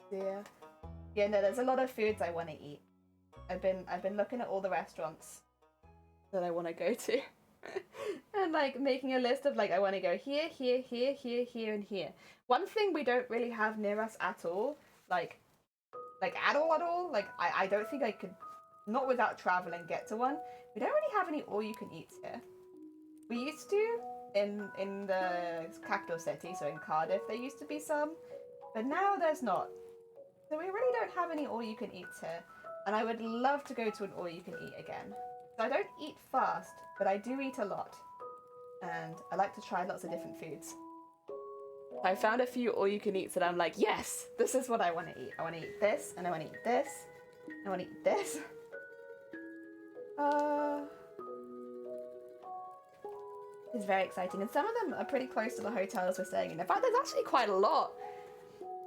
Dear. Yeah, no, there's a lot of foods I want to eat. I've been looking at all the restaurants that I want to go to. And like making a list of like I want to go here, here, here, here, here, and here. One thing we don't really have near us at all, like at all, like I don't think I could, not without traveling, get to one. We don't really have any all-you-can-eats here. We used to in the capital city, so in Cardiff, there used to be some, but now there's not. So we really don't have any all-you-can-eats here, and I would love to go to an all-you-can-eat again. So I don't eat fast, but I do eat a lot, and I like to try lots of different foods. I found a few all-you-can-eats that I'm like, yes, this is what I want to eat. I want to eat this, and I want to eat this, I want to eat this. It's very exciting, and some of them are pretty close to the hotels we're staying in. In fact, there's actually quite a lot.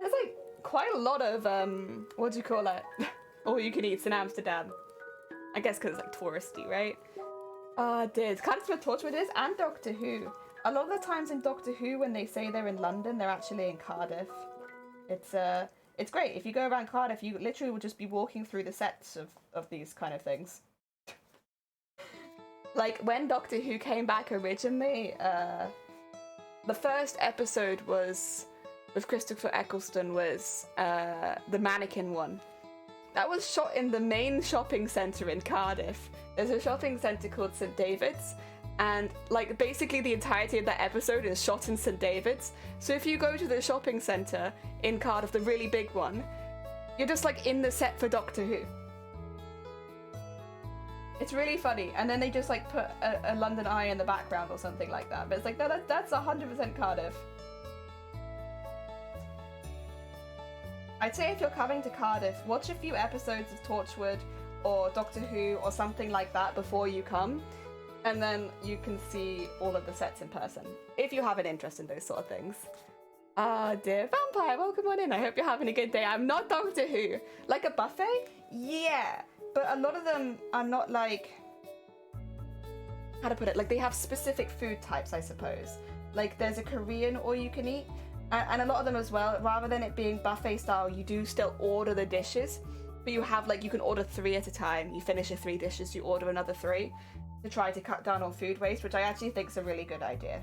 There's like quite a lot of what do you call it? All you can eats in Amsterdam. I guess because it's like touristy, right? Dear, it's kind of where Torchwood is, and Doctor Who. A lot of the times in Doctor Who, when they say they're in London, they're actually in Cardiff. It's great. If you go around Cardiff, you literally will just be walking through the sets of these kind of things. Like, when Doctor Who came back originally, the first episode was, with Christopher Eccleston, was the mannequin one. That was shot in the main shopping centre in Cardiff. There's a shopping centre called St David's, and like basically the entirety of that episode is shot in St David's. So if you go to the shopping centre in Cardiff, the really big one, you're just like in the set for Doctor Who. It's really funny, and then they just like put a London Eye in the background or something like that. But it's like, no, that's 100% Cardiff. I'd say if you're coming to Cardiff, watch a few episodes of Torchwood or Doctor Who or something like that before you come, and then you can see all of the sets in person, if you have an interest in those sort of things. Dear Vampire, welcome on in. I hope you're having a good day. I'm not Doctor Who. Like a buffet? Yeah, but a lot of them are not like... How to put it? Like, they have specific food types, I suppose. Like, there's a Korean all-you-can-eat, and a lot of them as well, rather than it being buffet style, you do still order the dishes, but you have, like, you can order 3 at a time. You finish your 3 dishes, you order another 3 to try to cut down on food waste, which I actually think is a really good idea.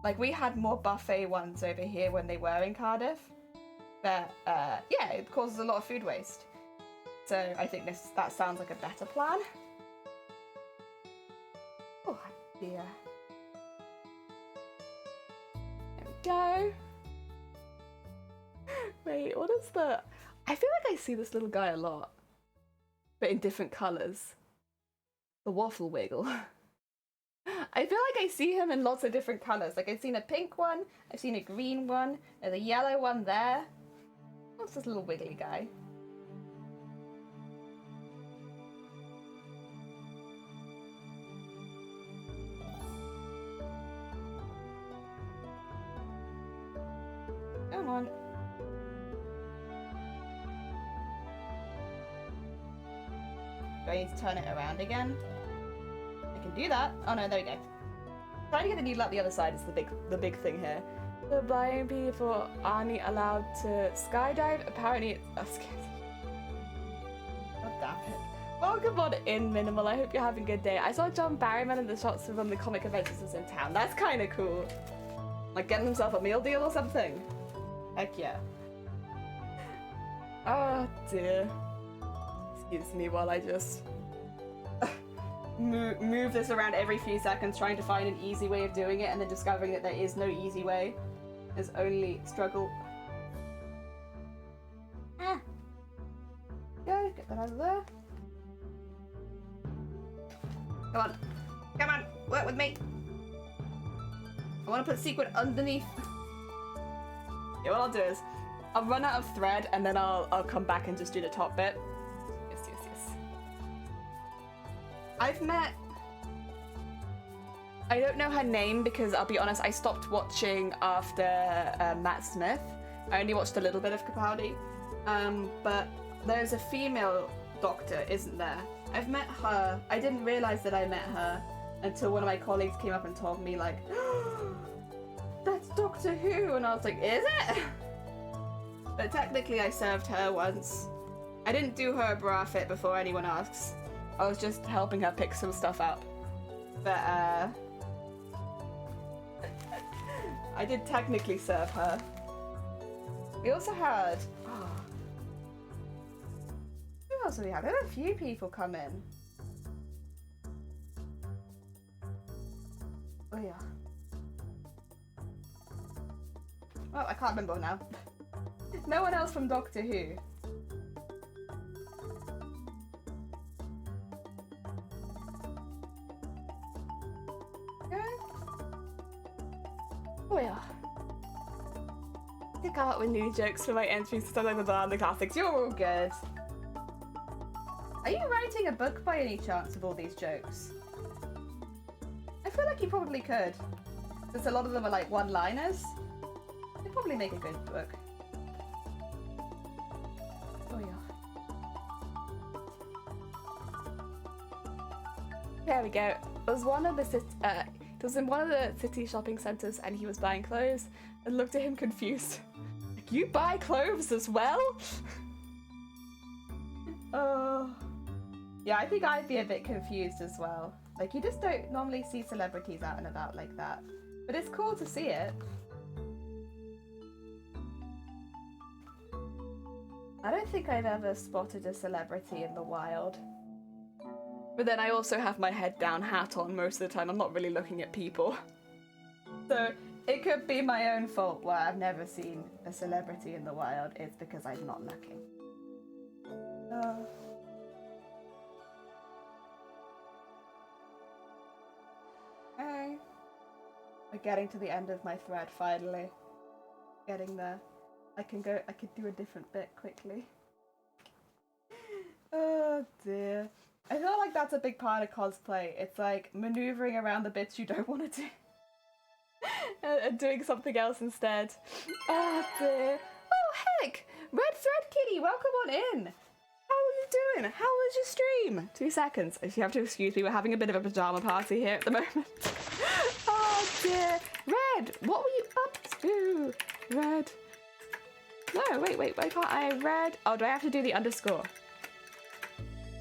Like, we had more buffet ones over here when they were in Cardiff, but, yeah, it causes a lot of food waste. So I think that sounds like a better plan. Oh, dear. Go. Wait, what is the... I feel like I see this little guy a lot, but in different colours. The waffle wiggle. I feel like I see him in lots of different colours. Like, I've seen a pink one, I've seen a green one, there's a yellow one there. What's this little wiggly guy? Come on. Do I need to turn it around again? I can do that. Oh no, there we go. Trying to get the needle out the other side is the big thing here. The blind people aren't allowed to skydive. Apparently it's... Oh, God damn it. Welcome on in, Minimal. I hope you're having a good day. I saw John Barrowman in the shots of the comic conventions was in town. That's kind of cool. Like getting himself a meal deal or something. Heck yeah. Oh dear. Excuse me while I just move this around every few seconds, trying to find an easy way of doing it, and then discovering that there is no easy way. There's only struggle. Ah. Go, get that out of there. Come on. Come on, work with me. I want to put secret underneath. Yeah, what I'll do is I'll run out of thread and then I'll come back and just do the top bit. Yes, yes, yes. I've met... I don't know her name because I'll be honest, I stopped watching after Matt Smith. I only watched a little bit of Capaldi. But there's a female doctor, isn't there? I've met her. I didn't realise that I met her until one of my colleagues came up and told me, like, that's Doctor Who, and I was like, is it? But technically I served her once. I didn't do her a bra fit before anyone asks. I was just helping her pick some stuff up. But, I did technically serve her. We also had... Oh, who else did we have? We had a few people come in. Oh yeah. Well, I can't remember now. No one else from Doctor Who. Oh yeah. I come up with new jokes for my entries to something like the classics. You're all good. Are you writing a book by any chance of all these jokes? like you probably could. Since a lot of them are like one-liners. They'd probably make a good book. Oh yeah. There we go. It was in one of the city shopping centres and he was buying clothes and looked at him confused. Like, you buy clothes as well? Oh. Yeah, I think I'd be a bit confused as well. Like, you just don't normally see celebrities out and about like that. But it's cool to see it. I don't think I've ever spotted a celebrity in the wild. But then I also have my head down hat on most of the time. I'm not really looking at people. So it could be my own fault where I've never seen a celebrity in the wild. It's because I'm not looking. Okay. We're getting to the end of my thread finally. Getting there. I could do a different bit quickly. Oh dear. I feel like that's a big part of cosplay. It's like maneuvering around the bits you don't want to do. And doing something else instead. Oh dear. Oh heck! Red Thread Kitty, welcome on in! How are you doing? How was your stream? 2 seconds. If you have to excuse me, we're having a bit of a pajama party here at the moment. Oh dear. Red, what were you up to? Red. No, wait, why can't I? Red. Oh, do I have to do the underscore?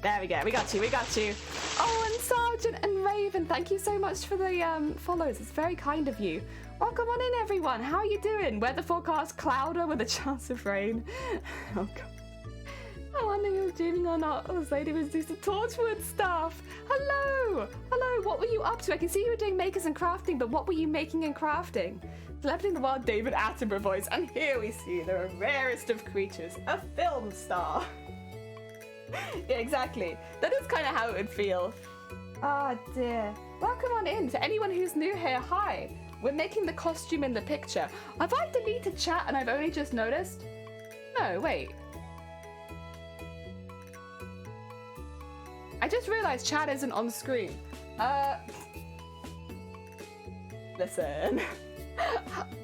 There we go, we got you. Oh, and Sergeant and Raven, thank you so much for the follows. It's very kind of you. Welcome on in, everyone. How are you doing? Weather forecast, clouder with a chance of rain. Oh, God. I wonder if you were dreaming or not. This lady was doing some Torchwood stuff. Hello. What were you up to? I can see you were doing makers and crafting, but what were you making and crafting? Celebrity in the Wild David Attenborough voice. And here we see the rarest of creatures, a film star. Yeah, exactly. That is kind of how it would feel. Oh dear. Welcome on in. To anyone who's new here, hi. We're making the costume in the picture. Have I deleted chat and I've only just noticed? No, wait. I just realized chat isn't on screen. Listen.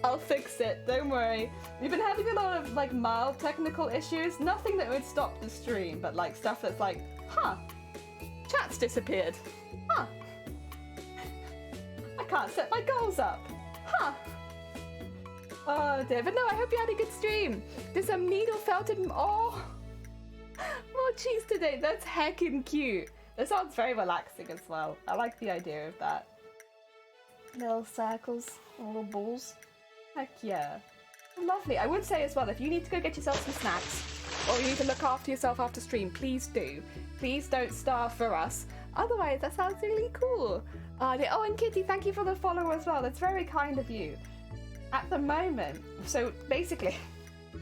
I'll fix it, don't worry. We've been having a lot of like mild technical issues. Nothing that would stop the stream, but like stuff that's like, huh, chat's disappeared. Huh. I can't set my goals up. Huh. Oh dear, but no, I hope you had a good stream. There's some needle felted, oh, more cheese today. That's heckin' cute. That sounds very relaxing as well. I like the idea of that. Little circles, little balls. Heck yeah. Lovely. I would say as well, if you need to go get yourself some snacks, or you need to look after yourself after stream, please do. Please don't starve for us. Otherwise, that sounds really cool. Oh, and Kitty, thank you for the follow as well. That's very kind of you. At the moment, so basically,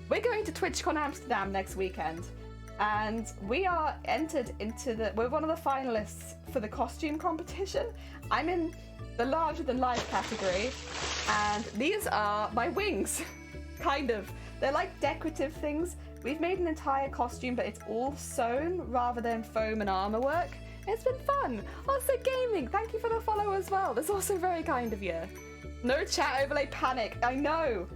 we're going to TwitchCon Amsterdam next weekend, and we are entered into we're one of the finalists for the costume competition. I'm in the larger than life category, and these are my wings. Kind of. They're like decorative things. We've made an entire costume, but it's all sewn rather than foam and armor work. It's been fun. Also gaming, thank you for the follow as well. That's also very kind of you. No chat overlay panic, I know.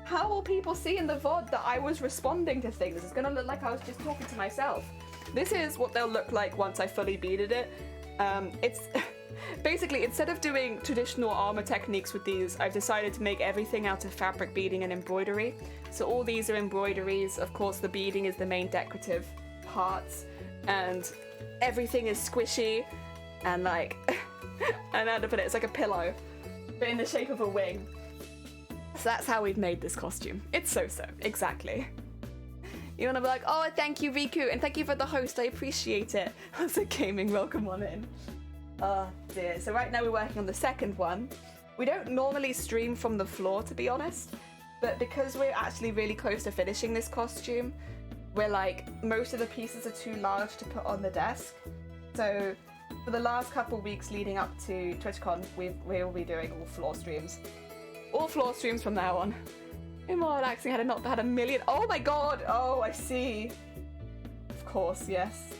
How will people see in the VOD that I was responding to things? It's gonna look like I was just talking to myself. This is what they'll look like once I fully beaded it. It's basically, instead of doing traditional armor techniques with these, I've decided to make everything out of fabric beading and embroidery. So all these are embroideries. Of course, the beading is the main decorative parts, and everything is squishy and like, I don't know how to put it, it's like a pillow, but in the shape of a wing. So that's how we've made this costume. It's so-so, exactly. You wanna be like, oh, thank you, Riku, and thank you for the host, I appreciate it. Also gaming, welcome on in. Oh dear, so right now we're working on the second one. We don't normally stream from the floor, to be honest, but because we're actually really close to finishing this costume, we're like, most of the pieces are too large to put on the desk. So for the last couple weeks leading up to TwitchCon, we'll be doing all floor streams. All floor streams from now on. More relaxing had I not had a million. Oh my god! Oh, I see. Of course, yes.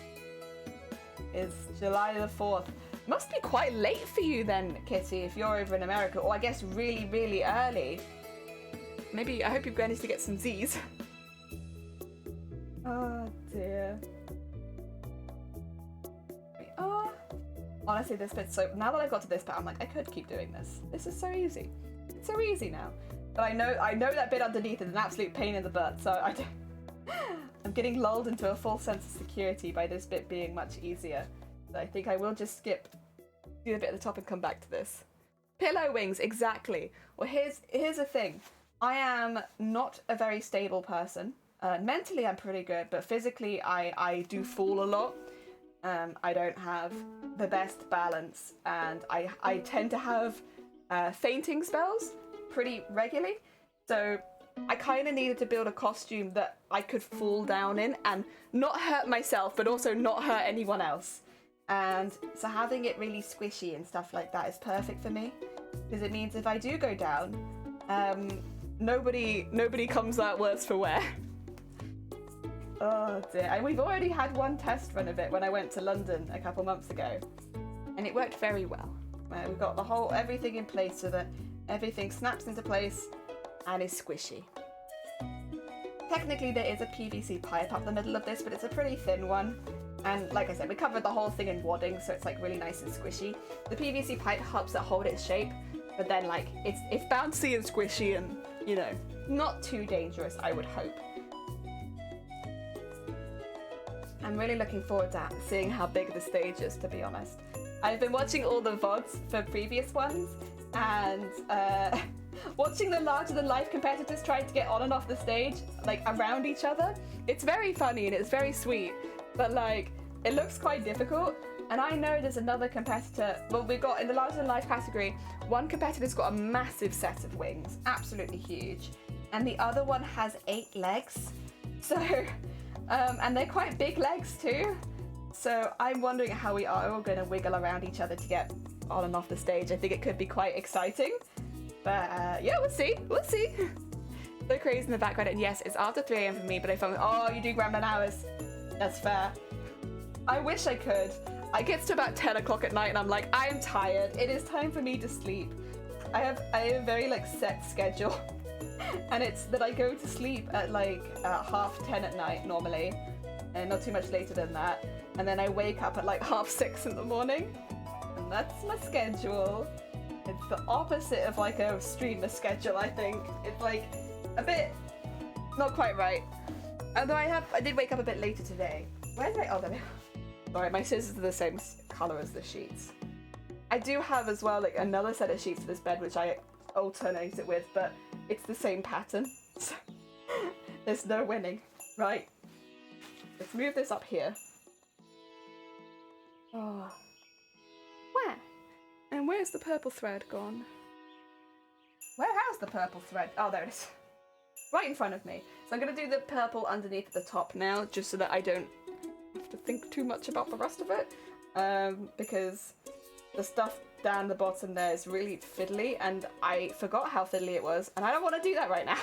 It's July the 4th. Must be quite late for you then, Kitty, if you're over in America, or I guess really, really early. Maybe, I hope you've managed to get some Z's. Oh dear. We are. Honestly, this bit's so, now that I've got to this bit, I'm like, I could keep doing this. This is so easy. It's so easy now. But I know that bit underneath is an absolute pain in the butt, so I'm getting lulled into a false sense of security by this bit being much easier. So I think I will just do the bit at the top and come back to this. Pillow wings, exactly. Well, here's the thing. I am not a very stable person. Mentally, I'm pretty good, but physically, I do fall a lot. I don't have the best balance, and I tend to have fainting spells pretty regularly. So I kind of needed to build a costume that I could fall down in and not hurt myself, but also not hurt anyone else. And so having it really squishy and stuff like that is perfect for me, because it means if I do go down, nobody comes out worse for wear. Oh dear. And we've already had one test run of it when I went to London a couple months ago, and it worked very well. We've got everything in place so that everything snaps into place and is squishy. Technically there is a PVC pipe up the middle of this, but it's a pretty thin one. And like I said, we covered the whole thing in wadding, so it's like really nice and squishy. The PVC pipe helps it hold its shape, but then like it's bouncy and squishy and, you know, not too dangerous, I would hope. I'm really looking forward to seeing how big the stage is, to be honest. I've been watching all the VODs for previous ones, and watching the larger-than-life competitors trying to get on and off the stage, like, around each other. It's very funny and it's very sweet, but, like, it looks quite difficult. And I know there's another competitor, well, we've got, in the larger-than-life category, one competitor's got a massive set of wings, absolutely huge, and the other one has 8 legs. So, and they're quite big legs too. So I'm wondering how we are all going to wiggle around each other to get on and off the stage. I think it could be quite exciting. But yeah, we'll see. We'll see. So crazy in the background. And yes, it's after 3 AM for me, but I found, oh, you do grandma hours. That's fair. I wish I could. I get to about 10 o'clock at night and I'm like, I'm tired. It is time for me to sleep. I have a very like set schedule. And it's that I go to sleep at like 10:30 at night normally, and not too much later than that. And then I wake up at like 6:30 in the morning, and that's my schedule. It's the opposite of like a streamer schedule, I think. It's like a bit not quite right. Although I did wake up a bit later today. Where's my, oh, there we are. Sorry, my scissors are the same colour as the sheets. I do have as well like another set of sheets for this bed, which I alternate it with, but it's the same pattern. So there's no winning. Right. Let's move this up here. Oh. Where? And where's the purple thread gone? Where has the purple thread? Oh, there it is. Right in front of me. So I'm going to do the purple underneath at the top now, just so that I don't have to think too much about the rest of it. Because the stuff down the bottom there is really fiddly, and I forgot how fiddly it was, and I don't want to do that right now.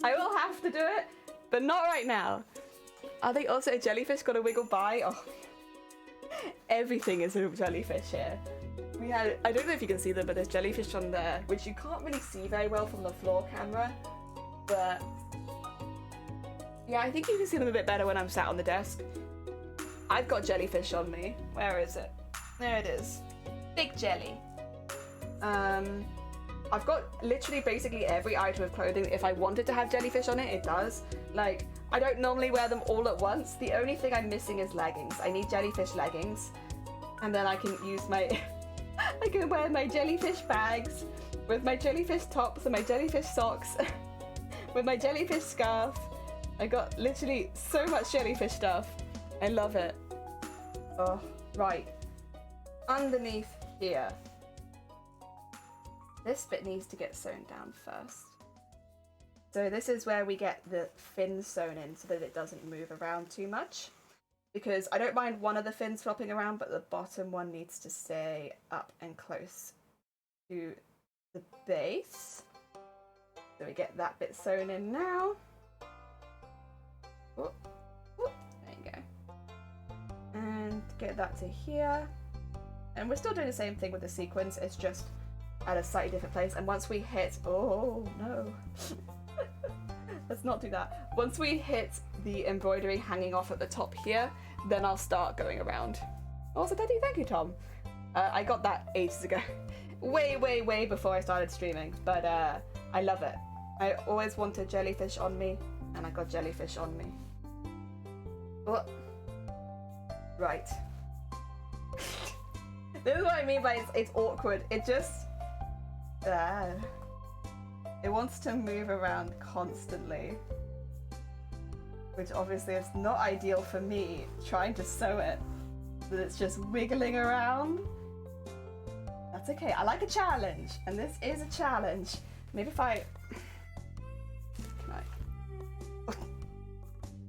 I will have to do it, but not right now. Are they also a jellyfish got to wiggle by? Oh, everything is a jellyfish here. We had, I don't know if you can see them, but there's jellyfish on there, which you can't really see very well from the floor camera, but yeah, I think you can see them a bit better when I'm sat on the desk. I've got jellyfish on me. Where is it? There it is. Big jelly. I've got literally basically every item of clothing. If I wanted to have jellyfish on it, it does. Like, I don't normally wear them all at once. The only thing I'm missing is leggings. I need jellyfish leggings. And then I can use my... I can wear my jellyfish bags with my jellyfish tops and my jellyfish socks with my jellyfish scarf. I got literally so much jellyfish stuff. I love it. Oh, right. Underneath here. This bit needs to get sewn down first. So this is where we get the fins sewn in so that it doesn't move around too much. Because I don't mind one of the fins flopping around, but the bottom one needs to stay up and close to the base. So we get that bit sewn in now. Oh, oh, there you go. And get that to here. And we're still doing the same thing with the sequins, it's just at a slightly different place. And once we hit, oh no, let's not do that. Once we hit the embroidery hanging off at the top here, then I'll start going around. Also, thank you, Tom. I got that ages ago. way before I started streaming, but I love it. I always wanted jellyfish on me, and I got jellyfish on me. Oh. Right. This is what I mean by it's awkward. It just... it wants to move around constantly. Which obviously is not ideal for me, trying to sew it. That it's just wiggling around. That's okay, I like a challenge, and this is a challenge. Maybe if I... Can I...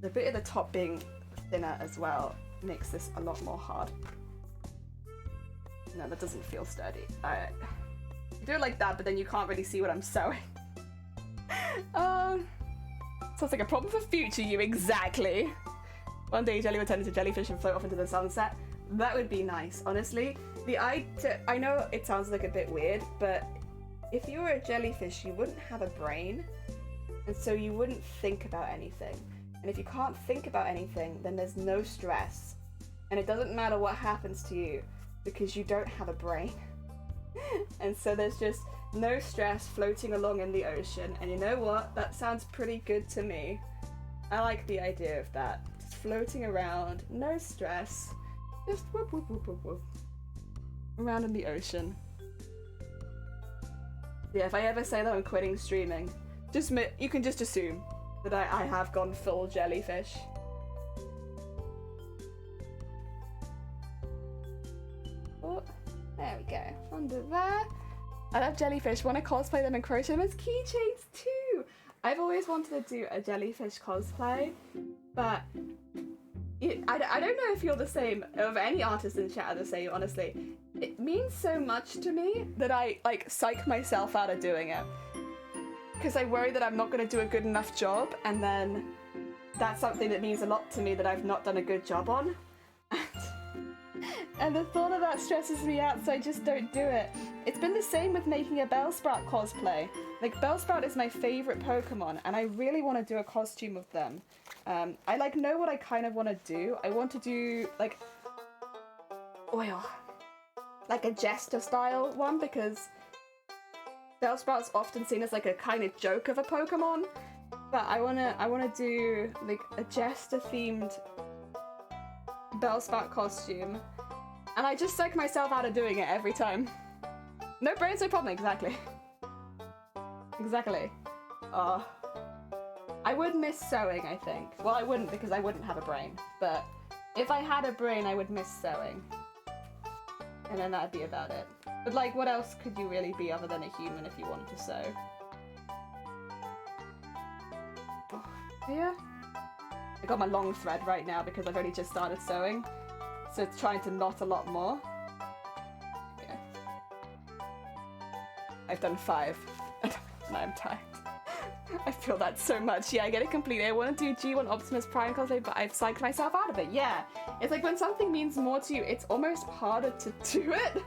The bit at the top being thinner as well makes this a lot more hard. No, that doesn't feel sturdy. I do it like that, but then you can't really see what I'm sewing. Sounds like a problem for future you, exactly. One day jelly will turn into jellyfish and float off into the sunset. That would be nice, honestly. I know it sounds like a bit weird, but if you were a jellyfish, you wouldn't have a brain, and so you wouldn't think about anything. And if you can't think about anything, then there's no stress. And it doesn't matter what happens to you, because you don't have a brain. And so there's just no stress floating along in the ocean. And you know what? That sounds pretty good to me. I like the idea of that. Just floating around, no stress. Just whoop, whoop, whoop, whoop, whoop. Around in the ocean. Yeah, if I ever say that I'm quitting streaming, you can just assume that I have gone full jellyfish. Oh, there we go. Under there. I love jellyfish. Want to cosplay them and crochet them as keychains too. I've always wanted to do a jellyfish cosplay, but I don't know if you're the same, or if any artists in chat are the same, honestly. It means so much to me that I like psych myself out of doing it. Because I worry that I'm not going to do a good enough job, and then that's something that means a lot to me that I've not done a good job on. And the thought of that stresses me out, so I just don't do it. It's been the same with making a Bellsprout cosplay. Like, Bellsprout is my favourite Pokemon, and I really want to do a costume of them. I like know what I kind of want to do. I want to do like a jester style one, because Bellsprout's often seen as like a kind of joke of a Pokemon. But I wanna do like a jester themed Bellsprout costume. And I just psych myself out of doing it every time. No brains, no problem, exactly. Exactly. I would miss sewing, I think. Well, I wouldn't, because I wouldn't have a brain. But if I had a brain, I would miss sewing. And then that'd be about it. But like, what else could you really be other than a human if you wanted to sew? Oh, yeah. I got my long thread right now because I've only just started sewing. So it's trying to knot a lot more. Yeah. I've done 5. And I'm tired. I feel that so much. Yeah, I get it completely. I want to do G1 Optimus Prime cosplay, but I've psyched myself out of it. Yeah. It's like when something means more to you, it's almost harder to do it.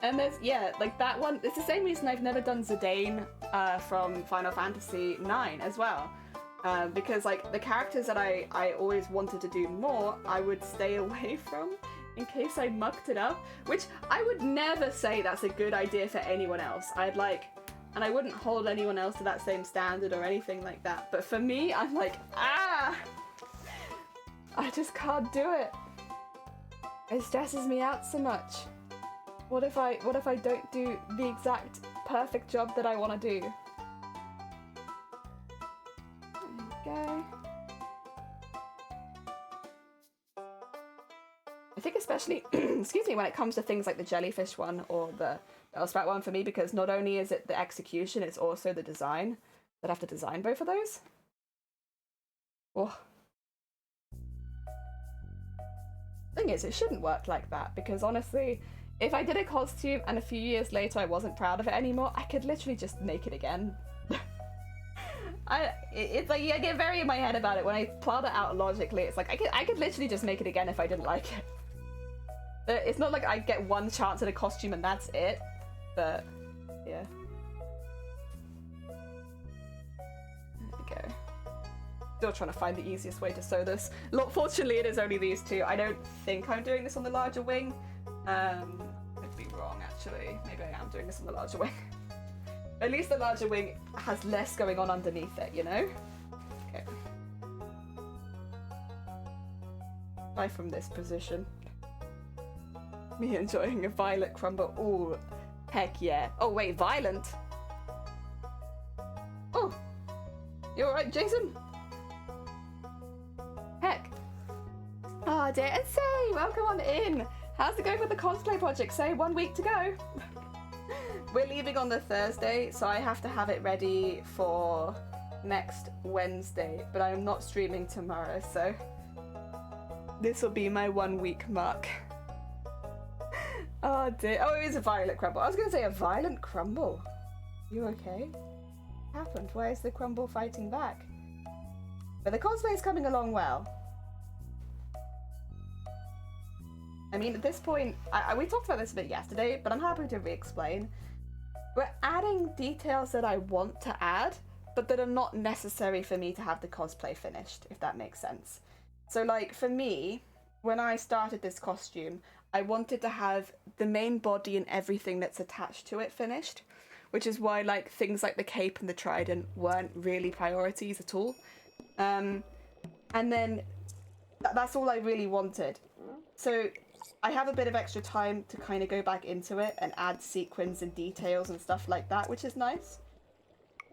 And there's, yeah, like that one. It's the same reason I've never done Zidane from Final Fantasy IX as well. Because like the characters that I always wanted to do more, I would stay away from in case I mucked it up, which I would never say that's a good idea for anyone else. And I wouldn't hold anyone else to that same standard or anything like that. But for me, I'm like, I just can't do it. It stresses me out so much. What if I don't do the exact perfect job that I want to do? Go. I think especially, excuse me, when it comes to things like the jellyfish one or the Bellsprout one for me, because not only is it the execution, it's also the design. I'd have to design both of those. Oh. Thing is, it shouldn't work like that, because honestly, if I did a costume and a few years later I wasn't proud of it anymore, I could literally just make it again. It's like, I get very in my head about it. When I plot it out logically, it's like I could literally just make it again if I didn't like it. It's not like I get one chance at a costume and that's it, but yeah. There we go. Still trying to find the easiest way to sew this. Look, fortunately it is only these two. I don't think I'm doing this on the larger wing. Could be wrong actually. Maybe I am doing this on the larger wing. At least the larger wing has less going on underneath it, you know? Okay. Try from this position. Me enjoying a violet crumble. Ooh, heck yeah. Oh wait, violent? Oh, you alright, Jason? Heck. Oh dear, and Say, welcome on in. How's it going with the cosplay project? Say, 1 week to go. We're leaving on the Thursday, so I have to have it ready for next Wednesday, but I'm not streaming tomorrow, so this will be my 1 week mark. Oh dear. Oh, it is a violet crumble. I was going to say a violent crumble. You okay? What happened? Why is the crumble fighting back? But the cosplay is coming along well. I mean, at this point, we talked about this a bit yesterday, but I'm happy to re-explain. We're adding details that I want to add, but that are not necessary for me to have the cosplay finished, if that makes sense. So, like, for me, when I started this costume, I wanted to have the main body and everything that's attached to it finished, which is why, like, things like the cape and the trident weren't really priorities at all. And then that's all I really wanted. So I have a bit of extra time to kind of go back into it and add sequins and details and stuff like that, which is nice.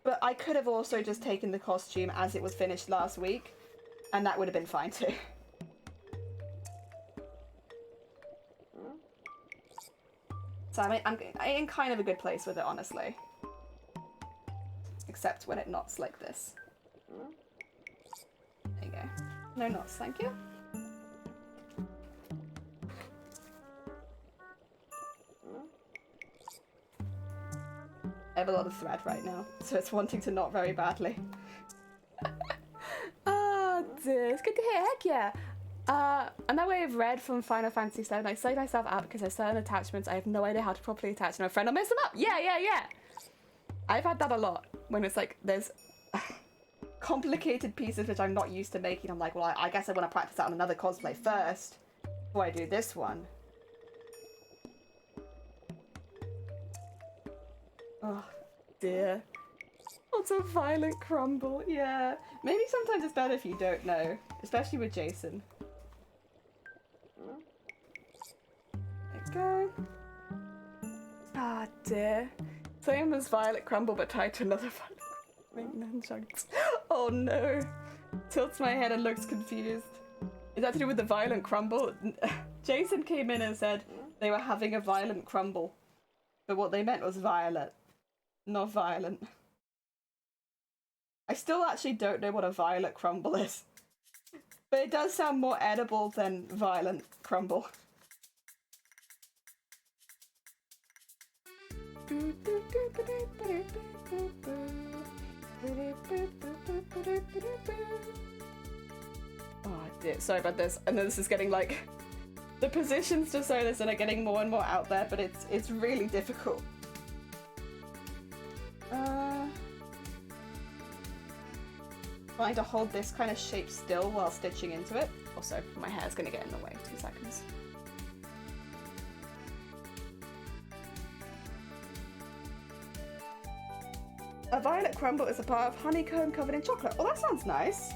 But I could have also just taken the costume as it was finished last week, and that would have been fine too. So I'm in kind of a good place with it, honestly. Except when it knots like this. There you go. No knots, thank you. I have a lot of thread right now, so it's wanting to knot very badly. Oh dear, it's good to hear, heck yeah. Another way I've read from Final Fantasy VII, I psych myself out because there's certain attachments I have no idea how to properly attach to my friend. I'll mess them up! Yeah. I've had that a lot, when it's like, there's complicated pieces which I'm not used to making. I'm like, well, I guess I want to practice that on another cosplay first, before I do this one. Oh, dear. What's a violent crumble? Yeah. Maybe sometimes it's better if you don't know, especially with Jason. There we go. Ah, dear. Same as violet crumble, but tied to another violet nunchucks. Oh no. Tilts my head and looks confused. Is that to do with the violent crumble? Jason came in and said they were having a violent crumble, but what they meant was violet, not violent. I still actually don't know what a violet crumble is, but it does sound more edible than violent crumble. Oh dear, sorry about this. I know this is getting like, the positions to sew this in are getting more and more out there, but it's really difficult. Trying to hold this kind of shape still while stitching into it. Also, my hair's gonna get in the way. 2 seconds. A violet crumble is a part of honeycomb covered in chocolate. Oh, that sounds nice.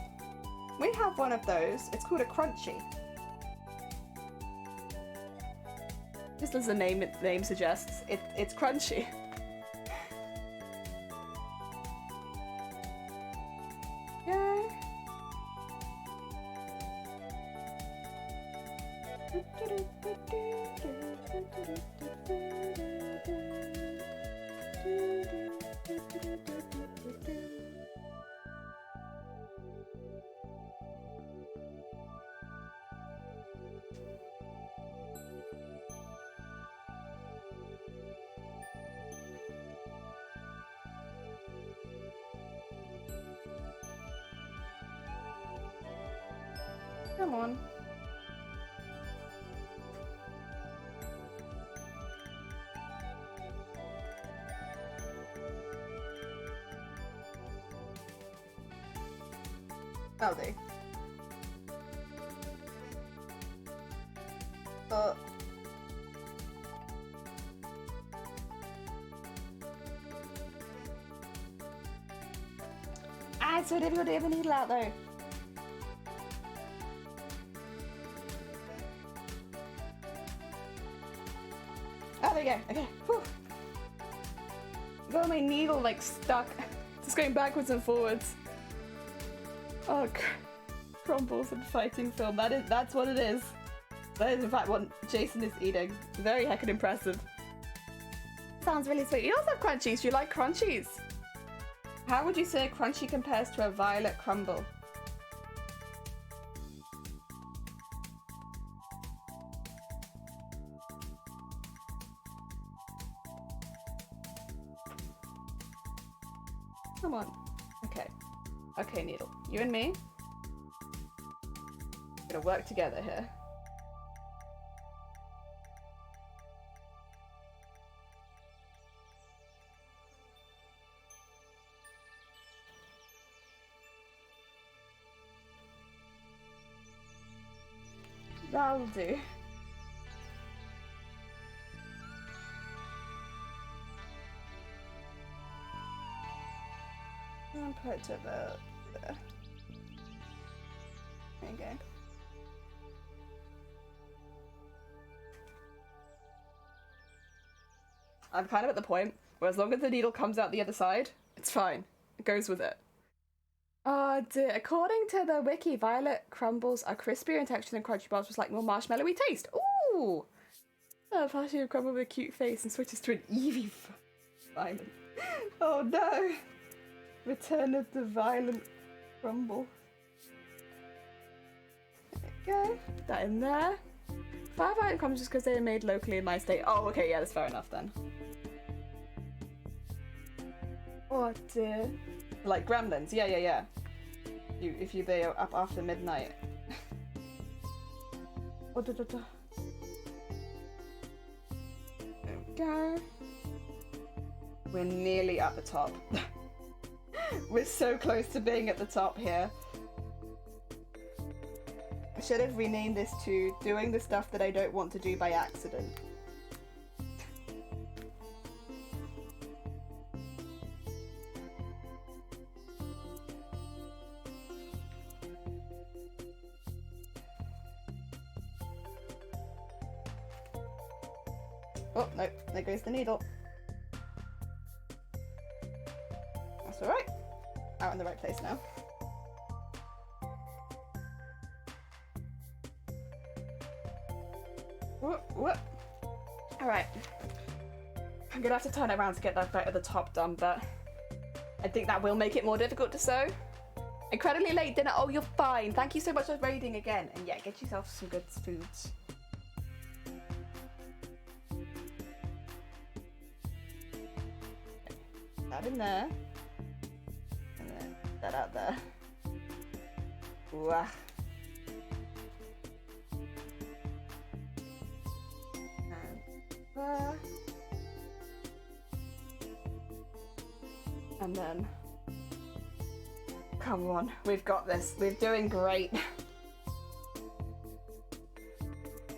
We have one of those. It's called a crunchy. Just as the name suggests, it's crunchy. Yay. Come on. That'll do. It's so difficult to get the needle out though. Oh, there you go. Okay. Whew. Got my needle like stuck. Just going backwards and forwards. Oh, crumbles and fighting film. That's what it is. That is in fact what Jason is eating. Very heckin' impressive. Sounds really sweet. You also have crunchies. Do you like crunchies? How would you say a crunchy compares to a violet crumble? Come on. Okay. Okay, Needle. You and me. We're gonna work together here. That'll do. I'll put it about there. There you go. I'm kind of at the point where as long as the needle comes out the other side, it's fine. It goes with it. Oh dear. According to the wiki, violet crumbles are crispier in texture than crunchy bars with like more marshmallowy taste. Ooh! Oh, party of crumble with a cute face and switches to an Eevee violent. Oh no! Return of the violent crumble. There we go. Put that in there. 5 violent crumbles just because they are made locally in my state. Oh, okay, yeah, that's fair enough then. Oh dear. Like gremlins, yeah. If they are up after midnight. Oh, da. There we go. We're nearly at the top. We're so close to being at the top here. I should have renamed this to doing the stuff that I don't want to do by accident. Oh, no, there goes the needle. That's alright. Out in the right place now. Whoop. Alright. I'm gonna have to turn it around to get that bit at the top done, but I think that will make it more difficult to sew. Incredibly late dinner. Oh, you're fine. Thank you so much for raiding again. And yeah, get yourself some good foods. That in there. And then that out there. Wah. And there. And then. Come on, we've got this. We're doing great.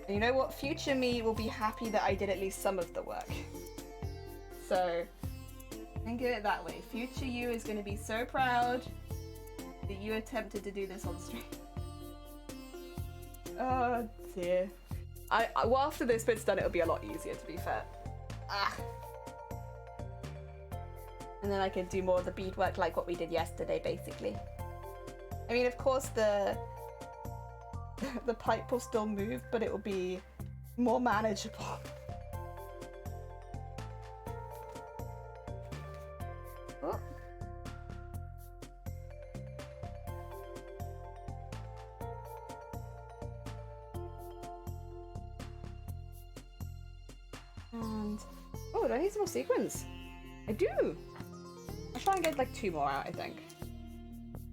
And you know what? Future me will be happy that I did at least some of the work. So, think of it that way. Future you is going to be so proud that you attempted to do this on stream. Oh dear. Well, after this bit's done, it'll be a lot easier, to be fair. And then I can do more of the beadwork like what we did yesterday, basically. I mean, of course, the pipe will still move, but it will be more manageable. Oh. And oh, do I need some more sequins? I do. I'll try and get like 2 more out, I think.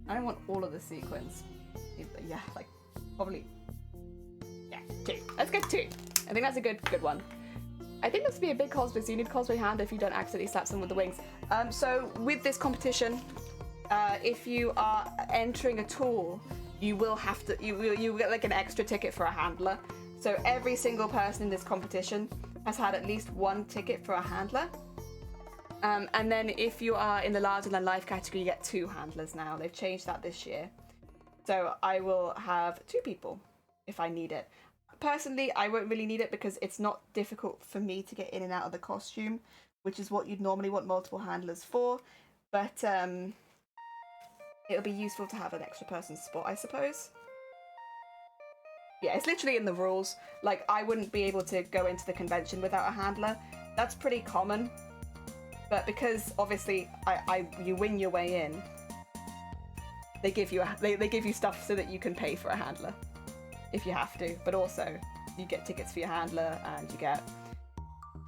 I don't want all of the sequins. Yeah, like probably. Yeah, 2. Let's get 2. I think that's a good one. I think this would be a big cosplay, so you need cosplay hand if you don't accidentally slap someone with the wings. So with this competition, if you are entering a tool, you will have to, you get like an extra ticket for a handler. So every single person in this competition has had at least one ticket for a handler. And then if you are in the larger than life category, you get 2 handlers now. They've changed that this year. So I will have 2 people if I need it. Personally, I won't really need it because it's not difficult for me to get in and out of the costume, which is what you'd normally want multiple handlers for. But it'll be useful to have an extra person's spot, I suppose. Yeah, it's literally in the rules. Like, I wouldn't be able to go into the convention without a handler. That's pretty common. But because obviously you win your way in, they give you they give you stuff so that you can pay for a handler if you have to. But also you get tickets for your handler and you get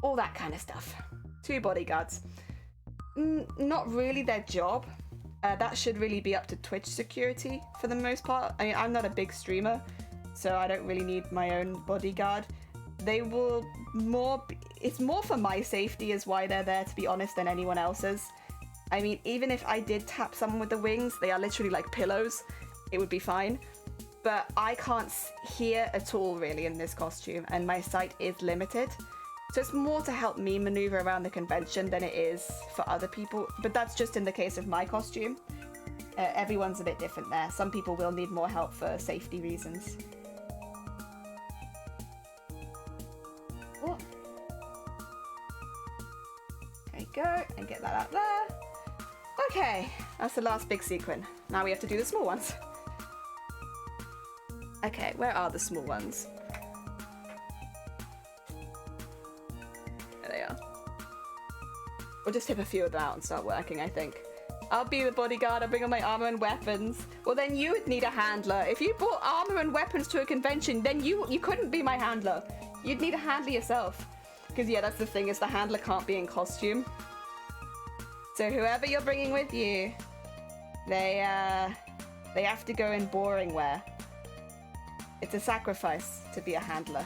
all that kind of stuff. 2 bodyguards. Not really their job. That should really be up to Twitch security for the most part. I mean, I'm not a big streamer, so I don't really need my own bodyguard. They will it's more for my safety is why they're there, to be honest, than anyone else's. I mean, even if I did tap someone with the wings, they are literally like pillows. It would be fine. But I can't hear at all really in this costume, and my sight is limited. So it's more to help me maneuver around the convention than it is for other people. But that's just in the case of my costume. Everyone's a bit different there. Some people will need more help for safety reasons. Oh. There you go, and get that out there. Okay, that's the last big sequin. Now we have to do the small ones. Okay, where are the small ones? There they are. We'll just tip a few of them out and start working, I think. I'll be the bodyguard, I'll bring all my armor and weapons. Well, then you would need a handler. If you brought armor and weapons to a convention, then you couldn't be my handler. You'd need a handler yourself. Because yeah, that's the thing, is the handler can't be in costume. So whoever you're bringing with you, they have to go in boring wear. It's a sacrifice to be a handler.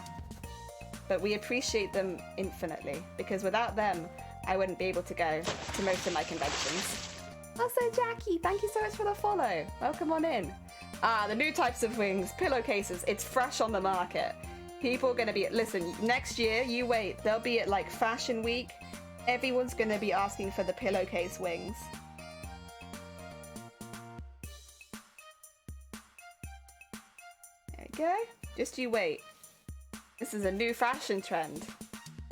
But we appreciate them infinitely, because without them, I wouldn't be able to go to most of my conventions. Also, Jackie, thank you so much for the follow. Welcome on in. The new types of wings, pillowcases. It's fresh on the market. People are going to be, listen, next year, you wait. They'll be at like Fashion Week. Everyone's going to be asking for the pillowcase wings. There we go. Just you wait. This is a new fashion trend.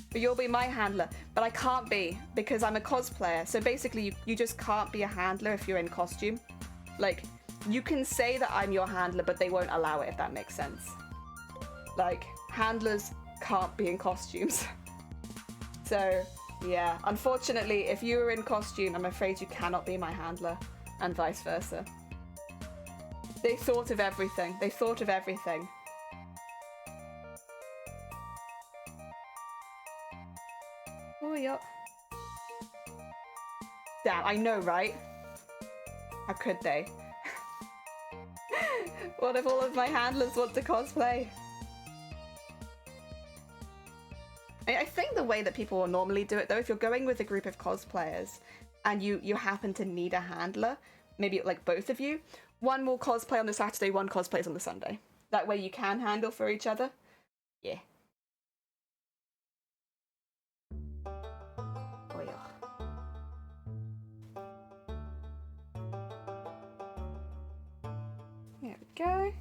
But you'll be my handler. But I can't be, because I'm a cosplayer. So basically, you just can't be a handler if you're in costume. Like, you can say that I'm your handler, but they won't allow it, if that makes sense. Like, handlers can't be in costumes. So, yeah. Unfortunately, if you were in costume, I'm afraid you cannot be my handler. And vice versa. They thought of everything. They thought of everything. Oh, yeah. Damn, I know, right? How could they? What if all of my handlers want to cosplay? I think the way that people will normally do it, though, if you're going with a group of cosplayers and you happen to need a handler, maybe like both of you, one will cosplay on the Saturday, one cosplays on the Sunday. That way you can handle for each other. Yeah. Oh, yeah. There we go.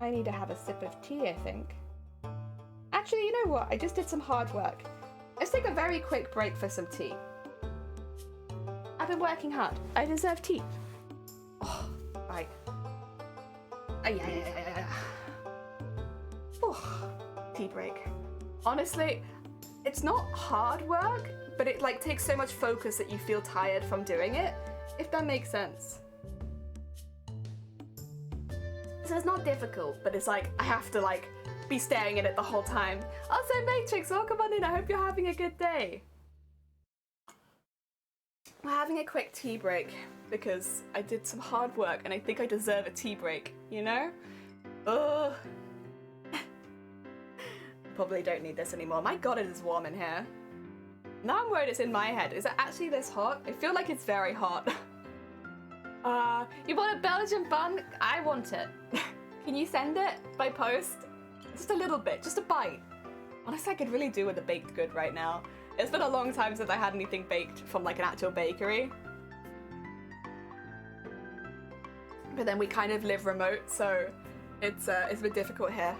I need to have a sip of tea, I think. Actually, you know what? I just did some hard work. Let's take a very quick break for some tea. I've been working hard. I deserve tea. Oh, right. Oh, tea break. Honestly, it's not hard work, but it like takes so much focus that you feel tired from doing it, if that makes sense. So it's not difficult, but it's like, I have to like be staring at it the whole time. Also, Matrix, welcome on in. I hope you're having a good day. We're having a quick tea break because I did some hard work and I think I deserve a tea break, you know? Ugh. Probably don't need this anymore. My god, it is warm in here. Now I'm worried it's in my head. Is it actually this hot? I feel like it's very hot. You want a Belgian bun? I want it. Can you send it by post? Just a little bit, just a bite. Honestly, I could really do with a baked good right now. It's been a long time since I had anything baked from like an actual bakery. But then we kind of live remote, so it's a bit difficult here.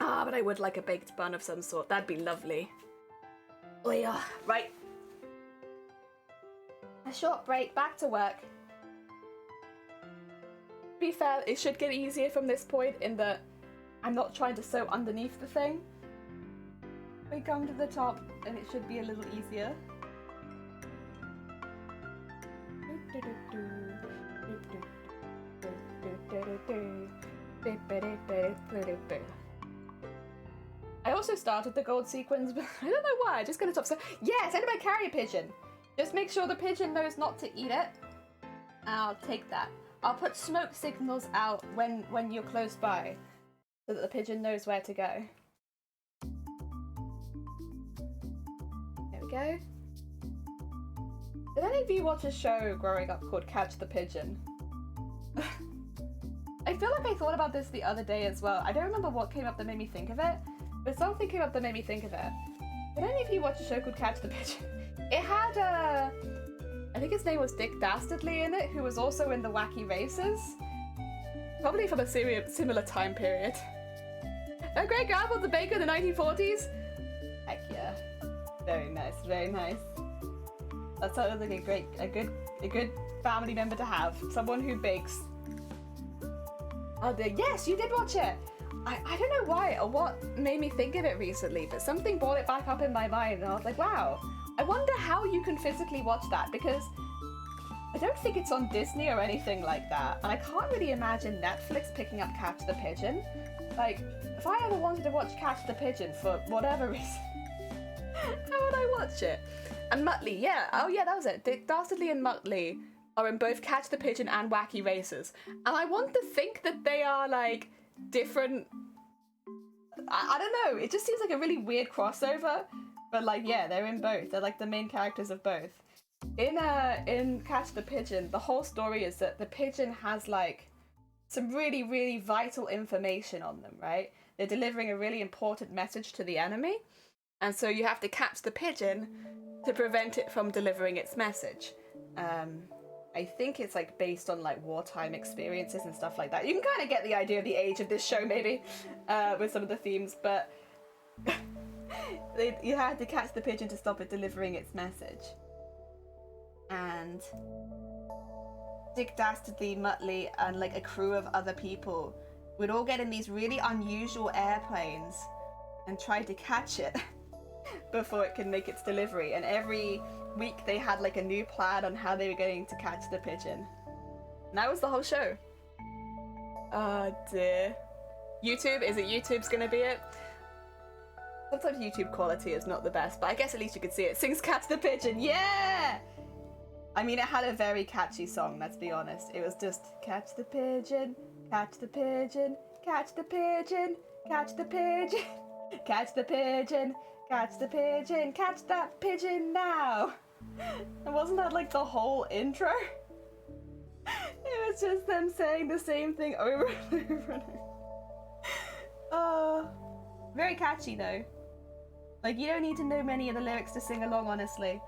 Ah, but I would like a baked bun of some sort. That'd be lovely. Oh yeah, right. A short break, back to work. To be fair, it should get easier from this point in that I'm not trying to sew underneath the thing. We come to the top and it should be a little easier. I also started the gold sequins, but I don't know why, I just gonna stop. So yeah, send it by carrier pigeon. Just make sure the pigeon knows not to eat it. I'll take that. I'll put smoke signals out when you're close by, so that the pigeon knows where to go. There we go. Did any of you watch a show growing up called Catch the Pigeon? I feel like I thought about this the other day as well. I don't remember what came up that made me think of it, but something came up that made me think of it. Did any of you watch a show called Catch the Pigeon? It had, I think his name was Dick Dastardly in it, who was also in the Wacky Races. Probably from a similar time period. A great guy was the baker in the 1940s? Heck yeah. Very nice, very nice. That sounds like a good family member to have. Someone who bakes. Oh dear, yes, you did watch it! I don't know why or what made me think of it recently, but something brought it back up in my mind and I was like, wow, I wonder how you can physically watch that, because I don't think it's on Disney or anything like that, and I can't really imagine Netflix picking up Catch the Pigeon. Like, if I ever wanted to watch Catch the Pigeon for whatever reason, how would I watch it? And Muttley, yeah, oh yeah, that was it. Dick Dastardly and Muttley are in both Catch the Pigeon and Wacky Races, and I want to think that they are like different. I don't know, it just seems like a really weird crossover, but like, yeah, they're in both. They're like the main characters of both. In Catch the Pigeon, the whole story is that the pigeon has like some really, really vital information on them, right? They're delivering a really important message to the enemy, and so you have to catch the pigeon to prevent it from delivering its message. I think it's like based on like wartime experiences and stuff like that. You can kind of get the idea of the age of this show maybe, with some of the themes, but you had to catch the pigeon to stop it delivering its message. And Dick Dastardly, Muttley, and like a crew of other people would all get in these really unusual airplanes and try to catch it before it could make its delivery. And every week they had like a new plan on how they were going to catch the pigeon. And that was the whole show. Oh dear. YouTube? Is it YouTube's gonna be it? Sometimes YouTube quality is not the best, but I guess at least you could see it. Sings Catch the Pigeon, yeah! I mean, it had a very catchy song, let's be honest. It was just, catch the pigeon, catch the pigeon, catch the pigeon, catch the pigeon, catch the pigeon, catch the pigeon, catch that pigeon now. And wasn't that like the whole intro? It was just them saying the same thing over and over and over. Very catchy though. Like, you don't need to know many of the lyrics to sing along, honestly.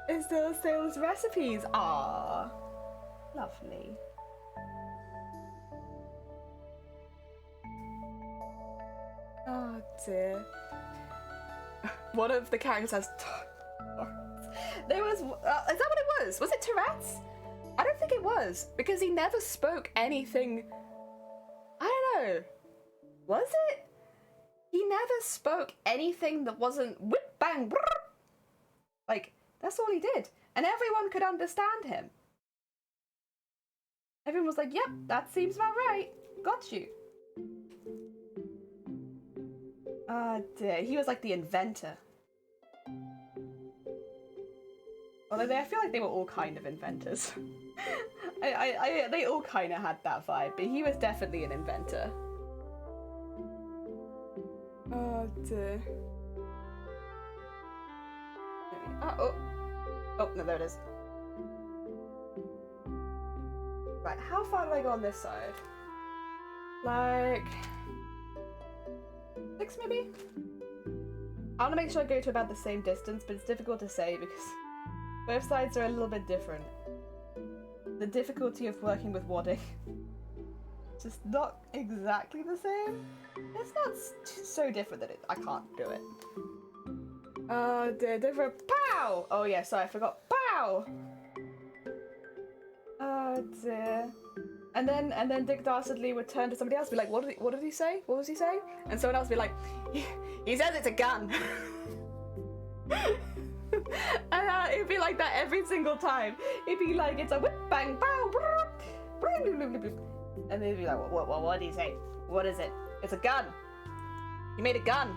Is there sales recipes? Ah, lovely. Oh dear. One of the characters has there was, is that what it was? Was it Tourette's? I don't think it was, because he never spoke anything. I don't know. Was it? He never spoke anything that wasn't whip bang brrr. Like, that's all he did. And everyone could understand him. Everyone was like, yep, that seems about right. Got you. Oh dear, he was like the inventor. Although I feel like they were all kind of inventors. They all kind of had that vibe, but he was definitely an inventor. Oh dear. Oh, no, there it is. Right, how far do I go on this side? Like 6 maybe? I want to make sure I go to about the same distance, but it's difficult to say because both sides are a little bit different. The difficulty of working with wadding. Just not exactly the same. It's not so different that I can't do it. Oh dear, different. Pow! Oh yeah, sorry, I forgot. Pow! Oh dear. And then Dick Dastardly would turn to somebody else and be like, what did he say? What was he saying? And someone else would be like, he says it's a gun. And it'd be like that every single time. It'd be like, it's a whip, bang, pow, and they'd be like, what did he say? What is it? It's a gun. He made a gun.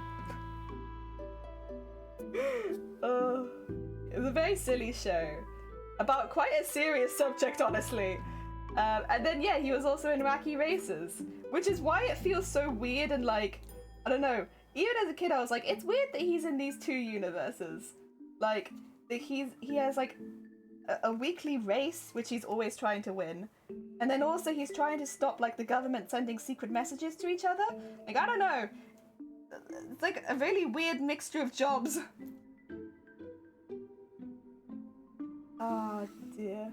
Oh, it was a very silly show about quite a serious subject, honestly. And then yeah, he was also in Wacky Races, which is why it feels so weird and like, I don't know. Even as a kid, I was like, it's weird that he's in these two universes. Like, he has like a weekly race, which he's always trying to win. And then also he's trying to stop like the government sending secret messages to each other. Like, I don't know. It's like a really weird mixture of jobs. Oh dear.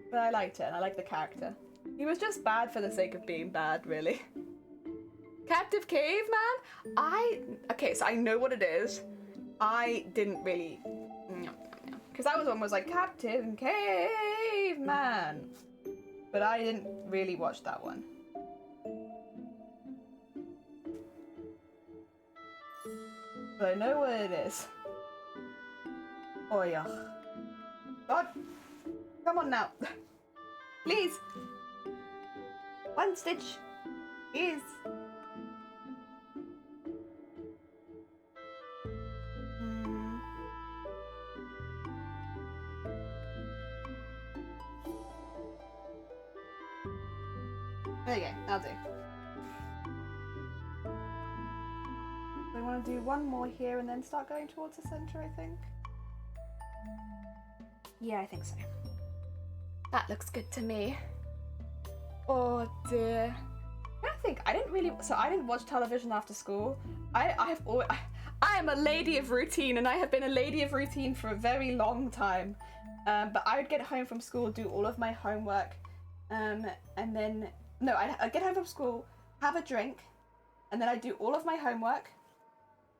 But I liked it, and I liked the character. He was just bad for the sake of being bad, really. Captive Caveman? Okay, so I know what it is. I didn't really... Because that was one was like, Captive Caveman. But I didn't really watch that one. But I know what it is. Oh yeah. God! Come on now. Please! One stitch! Please! There you go, that'll do. So I want to do one more here and then start going towards the centre, I think. Yeah, I think so. That looks good to me. Oh dear. I didn't watch television after school. I am a lady of routine, and I have been a lady of routine for a very long time. But I would get home from school, do all of my homework, and then I'd get home from school, have a drink, and then I'd do all of my homework,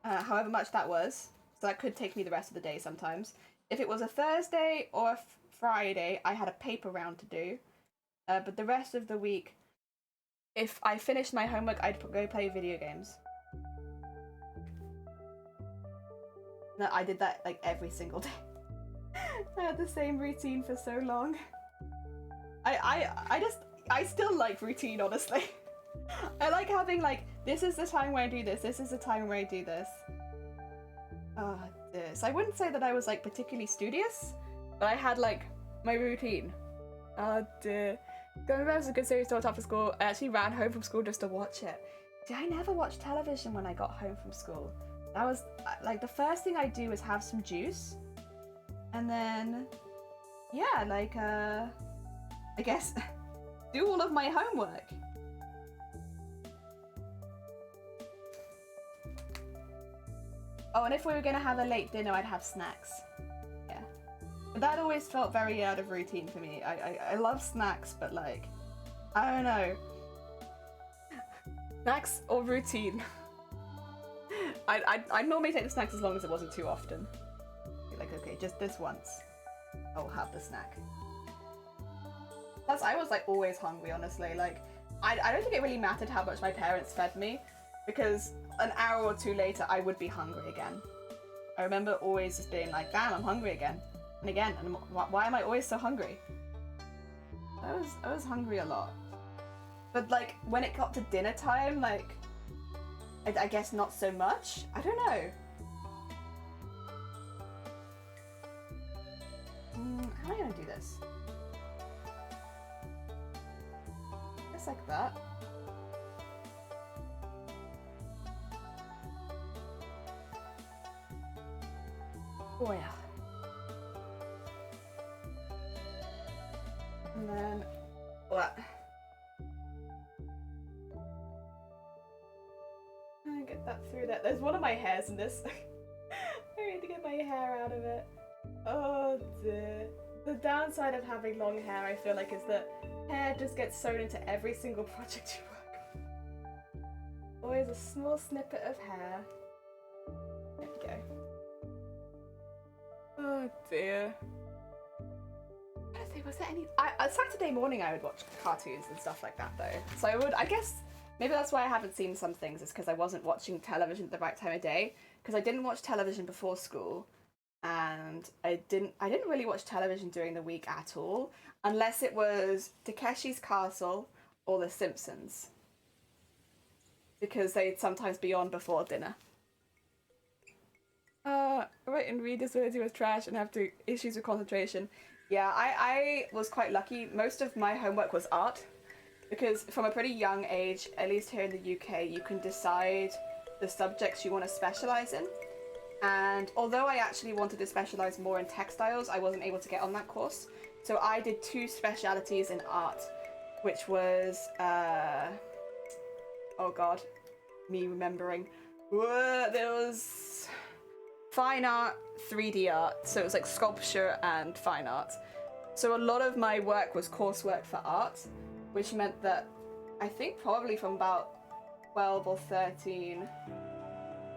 however much that was. So that could take me the rest of the day sometimes. If it was a Thursday or a Friday, I had a paper round to do. But the rest of the week, if I finished my homework, I'd go play video games. No, I did that like every single day. I had the same routine for so long. I still like routine, honestly. I like having like, this is the time where I do this is the time where I do this. So I wouldn't say that I was like particularly studious, but I had like my routine. Oh dear. Going Back was a good series to watch after school. I actually ran home from school just to watch it. See, I never watched television when I got home from school. That was like the first thing I do is have some juice, and then yeah, like I guess do all of my homework. Oh, and if we were gonna have a late dinner, I'd have snacks. Yeah, but that always felt very out of routine for me. I love snacks, but like, I don't know. Snacks or routine? I'd normally take the snacks as long as it wasn't too often. Be like, okay, just this once, I'll have the snack. Plus, I was like always hungry, honestly. Like, I don't think it really mattered how much my parents fed me, because an hour or two later, I would be hungry again. I remember always just being like, damn, I'm hungry again. And again, and why am I always so hungry? I was hungry a lot. But like, when it got to dinner time, like, I guess not so much. I don't know. How am I gonna do this? Just like that. Oh yeah. And then what? Get that through there. There's one of my hairs in this. I need to get my hair out of it. Oh dear. The downside of having long hair, I feel like, is that hair just gets sewn into every single project you work on. Always a small snippet of hair. There we go. Oh dear. I don't think, was there any... Saturday morning I would watch cartoons and stuff like that though. So I guess, maybe that's why I haven't seen some things, is because I wasn't watching television at the right time of day. Because I didn't watch television before school. And I didn't really watch television during the week at all, unless it was Takeshi's Castle or The Simpsons, because they'd sometimes be on before dinner. Write and read disability was trash and have issues with concentration. Yeah, I was quite lucky. Most of my homework was art, because from a pretty young age, at least here in the UK, you can decide the subjects you want to specialise in. And although I actually wanted to specialise more in textiles, I wasn't able to get on that course. So I did 2 specialities in art, which was, oh god, me remembering. There was fine art, 3D art, so it was like sculpture and fine art. So a lot of my work was coursework for art, which meant that I think probably from about 12 or 13,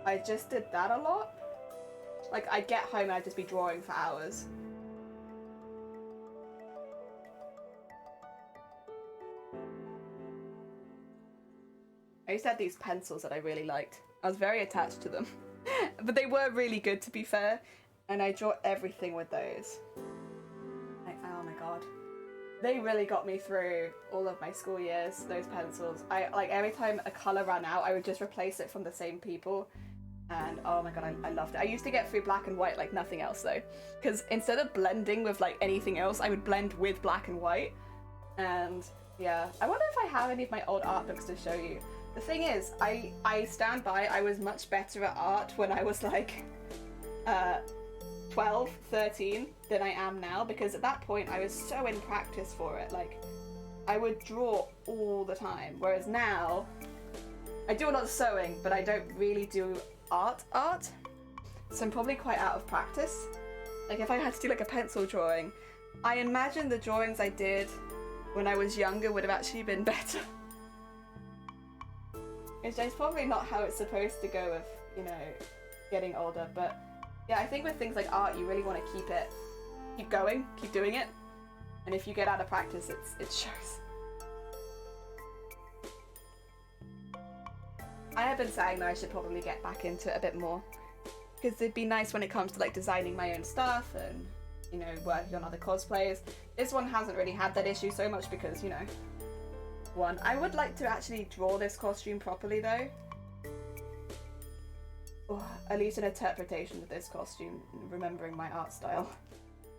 I just did that a lot. Like, I'd get home and I'd just be drawing for hours. I used to have these pencils that I really liked. I was very attached to them. But they were really good, to be fair. And I draw everything with those. Like, oh my god. They really got me through all of my school years, those pencils. Like, every time a colour ran out, I would just replace it from the same people. And oh my god, I loved it. I used to get through black and white like nothing else though, because instead of blending with like anything else, I would blend with black and white. And yeah, I wonder if I have any of my old art books to show you. The thing is, I stand by, I was much better at art when I was like 12, 13 than I am now, because at that point I was so in practice for it. Like, I would draw all the time, whereas now I do a lot of sewing, but I don't really do art, so I'm probably quite out of practice. Like, if I had to do like a pencil drawing, I imagine the drawings I did when I was younger would have actually been better. It's just probably not how it's supposed to go with, you know, getting older, but yeah, I think with things like art, you really want to keep going, keep doing it, and if you get out of practice, it shows. I have been saying that I should probably get back into it a bit more, because it'd be nice when it comes to like designing my own stuff and, you know, working on other cosplays. This one hasn't really had that issue so much because, you know, I would like to actually draw this costume properly though. Or at least an interpretation of this costume, remembering my art style.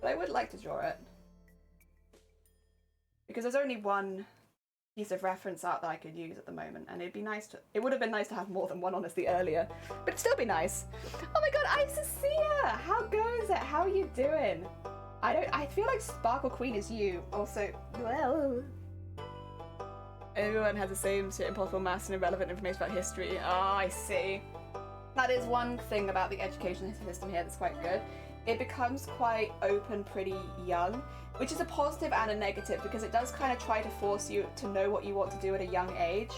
But I would like to draw it. Because there's only one piece of reference art that I could use at the moment, and it would have been nice to have more than one, honestly, earlier, but it'd still be nice. Oh my god, Isacia! How goes it? How are you doing? I feel like Sparkle Queen is you. Also, well, everyone has the same shit, impossible maths and irrelevant information about history. Ah, I see. That is one thing about the education system here that's quite good. It becomes quite open pretty young, which is a positive and a negative, because it does kind of try to force you to know what you want to do at a young age,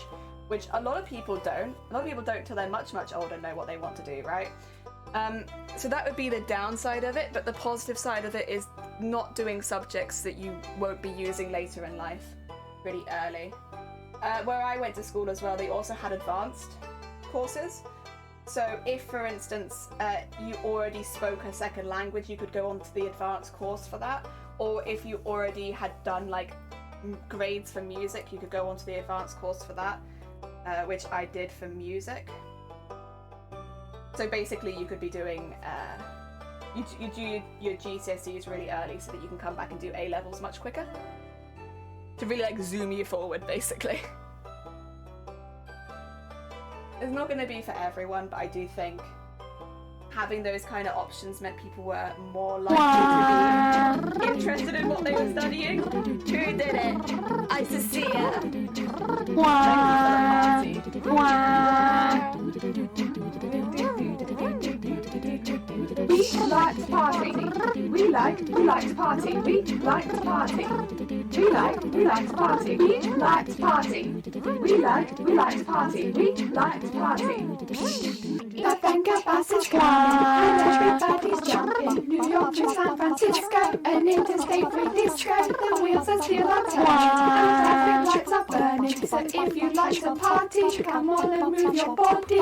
which a lot of people don't. A lot of people don't till they're much, much older know what they want to do, right? So that would be the downside of it, but the positive side of it is not doing subjects that you won't be using later in life pretty early. Where I went to school as well, they also had advanced courses. So if, for instance, you already spoke a second language, you could go on to the advanced course for that. Or if you already had done like grades for music, you could go on to the advanced course for that, which I did for music. So basically you could be doing, you do your GCSEs really early so that you can come back and do A-levels much quicker. To really like zoom you forward, basically. It's not going to be for everyone, but I do think having those kind of options meant people were more likely to be interested in what they were studying. Who did it? I see ya. We like to party. We like to party. We like to party. We like to party. We like to party. We like to party. We like to party. The Vanguard bus is coming, and everybody's jumping. New York to San Francisco, an interstate free disco. The wheels are still on turning, and traffic lights are burning. So if you'd like to party, come on and move your body.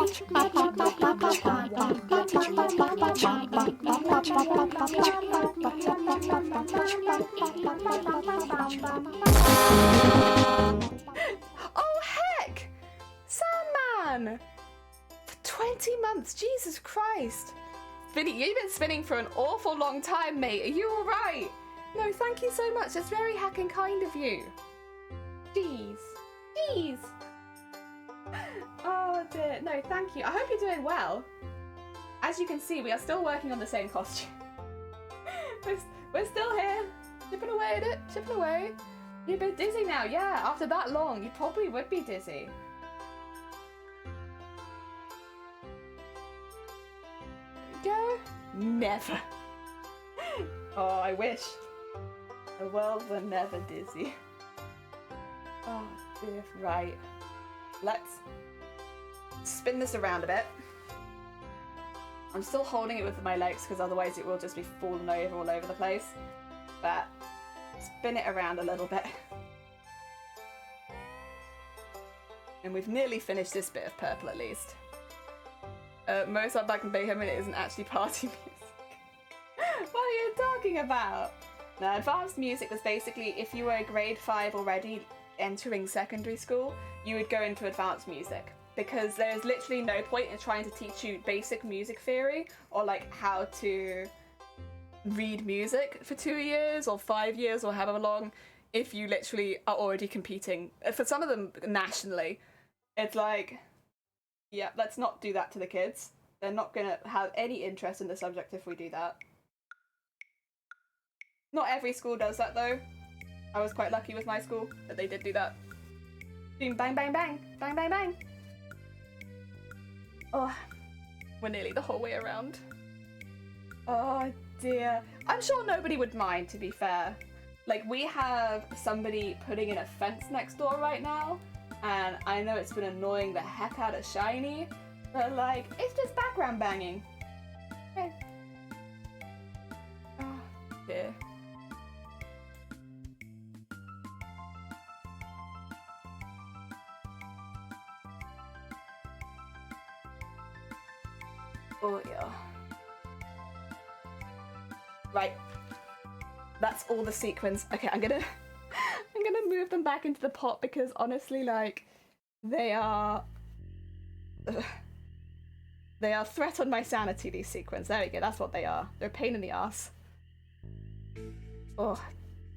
Oh heck! Sandman! 20 months, Jesus Christ! You've been spinning for an awful long time, mate. Are you alright? No, thank you so much. That's very heckin' kind of you. Jeez. Jeez. Oh dear. No, thank you. I hope you're doing well. As you can see, we are still working on the same costume. We're still here. Chipping away at it. Chipping away. You're a bit dizzy now. Yeah, after that long, you probably would be dizzy. Go? Never. Oh, I wish. The world were never dizzy. Oh dear. Right. Let's spin this around a bit. I'm still holding it with my legs because otherwise it will just be falling over all over the place. But spin it around a little bit. And we've nearly finished this bit of purple at least. Mozart back in Bohemian isn't actually party music. What are you talking about? No, advanced music was basically if you were grade 5 already entering secondary school, you would go into advanced music. Because there's literally no point in trying to teach you basic music theory or like how to read music for 2 years or 5 years or however long if you literally are already competing. For some of them nationally, it's like, yeah, let's not do that to the kids. They're not gonna have any interest in the subject if we do that. Not every school does that though. I was quite lucky with my school that they did do that. Boom, bang, bang, bang, bang, bang, bang. Oh, we're nearly the whole way around. Oh dear. I'm sure nobody would mind, to be fair. Like, we have somebody putting in a fence next door right now, and I know it's been annoying the heck out of Shiny, but like, it's just background banging. Okay. Oh dear. Oh yeah. Right. That's all the sequins. Okay, I'm gonna move them back into the pot because honestly, like, they are a threat on my sanity, these sequins. There we go, that's what they are. They're a pain in the ass. Oh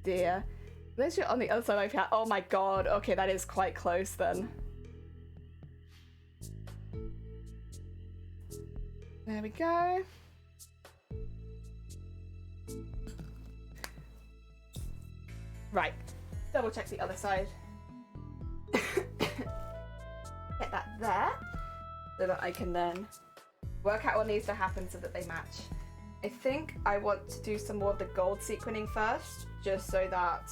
dear. Unless you're on the other side of my oh my god, okay, that is quite close then. There we go. Right, double check the other side. Get that there, so that I can then work out what needs to happen so that they match. I think I want to do some more of the gold sequining first, just so that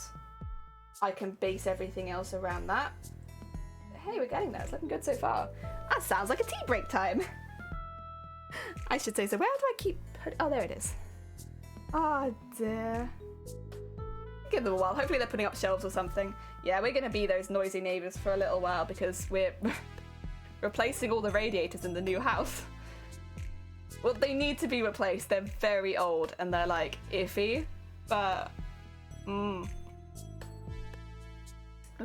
I can base everything else around that. Hey, we're getting there, it's looking good so far. That sounds like a tea break time. I should say, so where do I keep oh, there it is. Oh dear. Give them a while. Hopefully they're putting up shelves or something. Yeah, we're gonna be those noisy neighbours for a little while because we're replacing all the radiators in the new house. Well, they need to be replaced. They're very old and they're like iffy, but we're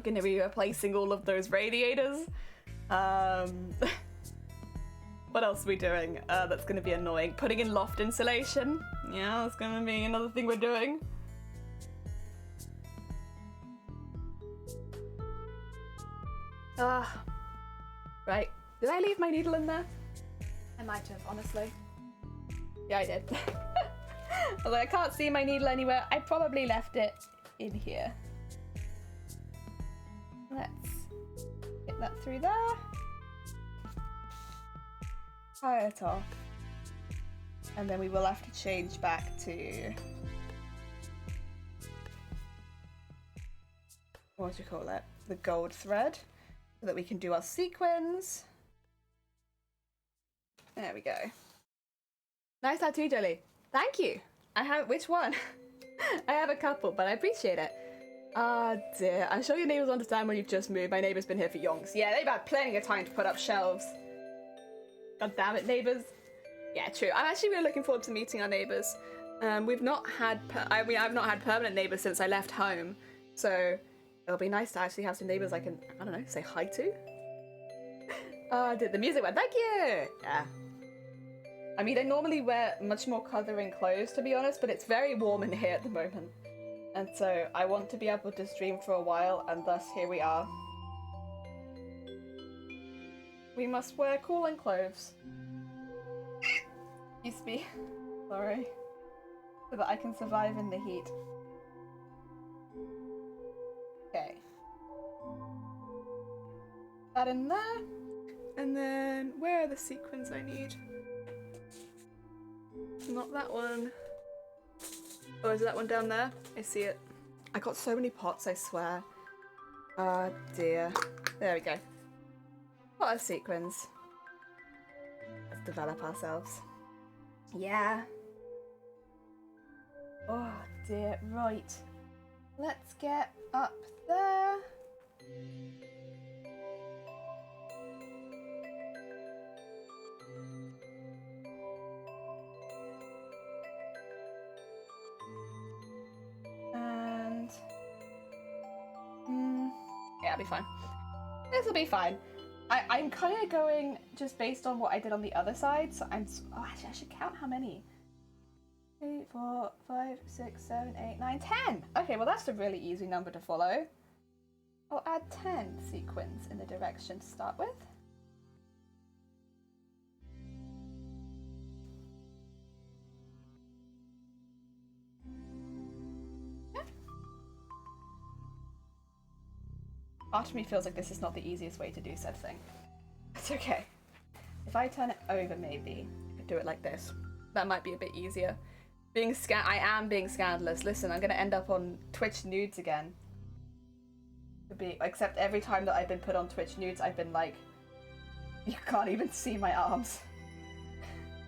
gonna be replacing all of those radiators. What else are we doing that's gonna be annoying? Putting in loft insulation. Yeah, that's gonna be another thing we're doing. Right. Did I leave my needle in there? I might have, honestly. Yeah, I did. Although I can't see my needle anywhere, I probably left it in here. Let's get that through there. Fire it off. And then we will have to change back to... what do you call it? The gold thread. So that we can do our sequins. There we go. Nice tattoo, Jolly. Thank you. I have... which one? I have a couple, but I appreciate it. Ah, dear. I'm sure your neighbours understand when you've just moved. My neighbour's been here for yonks. Yeah, they've had plenty of time to put up shelves. God damn it, neighbours. Yeah, true. I'm actually really looking forward to meeting our neighbours. We've not had... I've not had permanent neighbours since I left home. So it'll be nice to actually have some neighbours I can, I don't know, say hi to. Did the music went. Thank you! Yeah. I mean, I normally wear much more coloring clothes, to be honest, but it's very warm in here at the moment. And so I want to be able to stream for a while, and thus here we are. We must wear cooling clothes. Excuse me. Sorry. So that I can survive in the heat. Okay. That in there. And then, where are the sequins I need? Not that one. Oh, is that one down there? I see it. I got so many pots, I swear. Oh dear. There we go. What are sequins? Let's develop ourselves. Yeah. Oh dear, right. Let's get up there. And yeah, it'll be fine. This will be fine. I'm kind of going just based on what I did on the other side. So actually, I should count how many. 3, 4, 5, 6, 7, 8, 9, 10. Okay, well that's a really easy number to follow. I'll add 10 sequins in the direction to start with. Part of me feels like this is not the easiest way to do said thing. It's okay. If I turn it over, maybe I could do it like this. That might be a bit easier. I am being scandalous. Listen, I'm gonna end up on Twitch nudes again. Except every time that I've been put on Twitch nudes, I've been like, you can't even see my arms.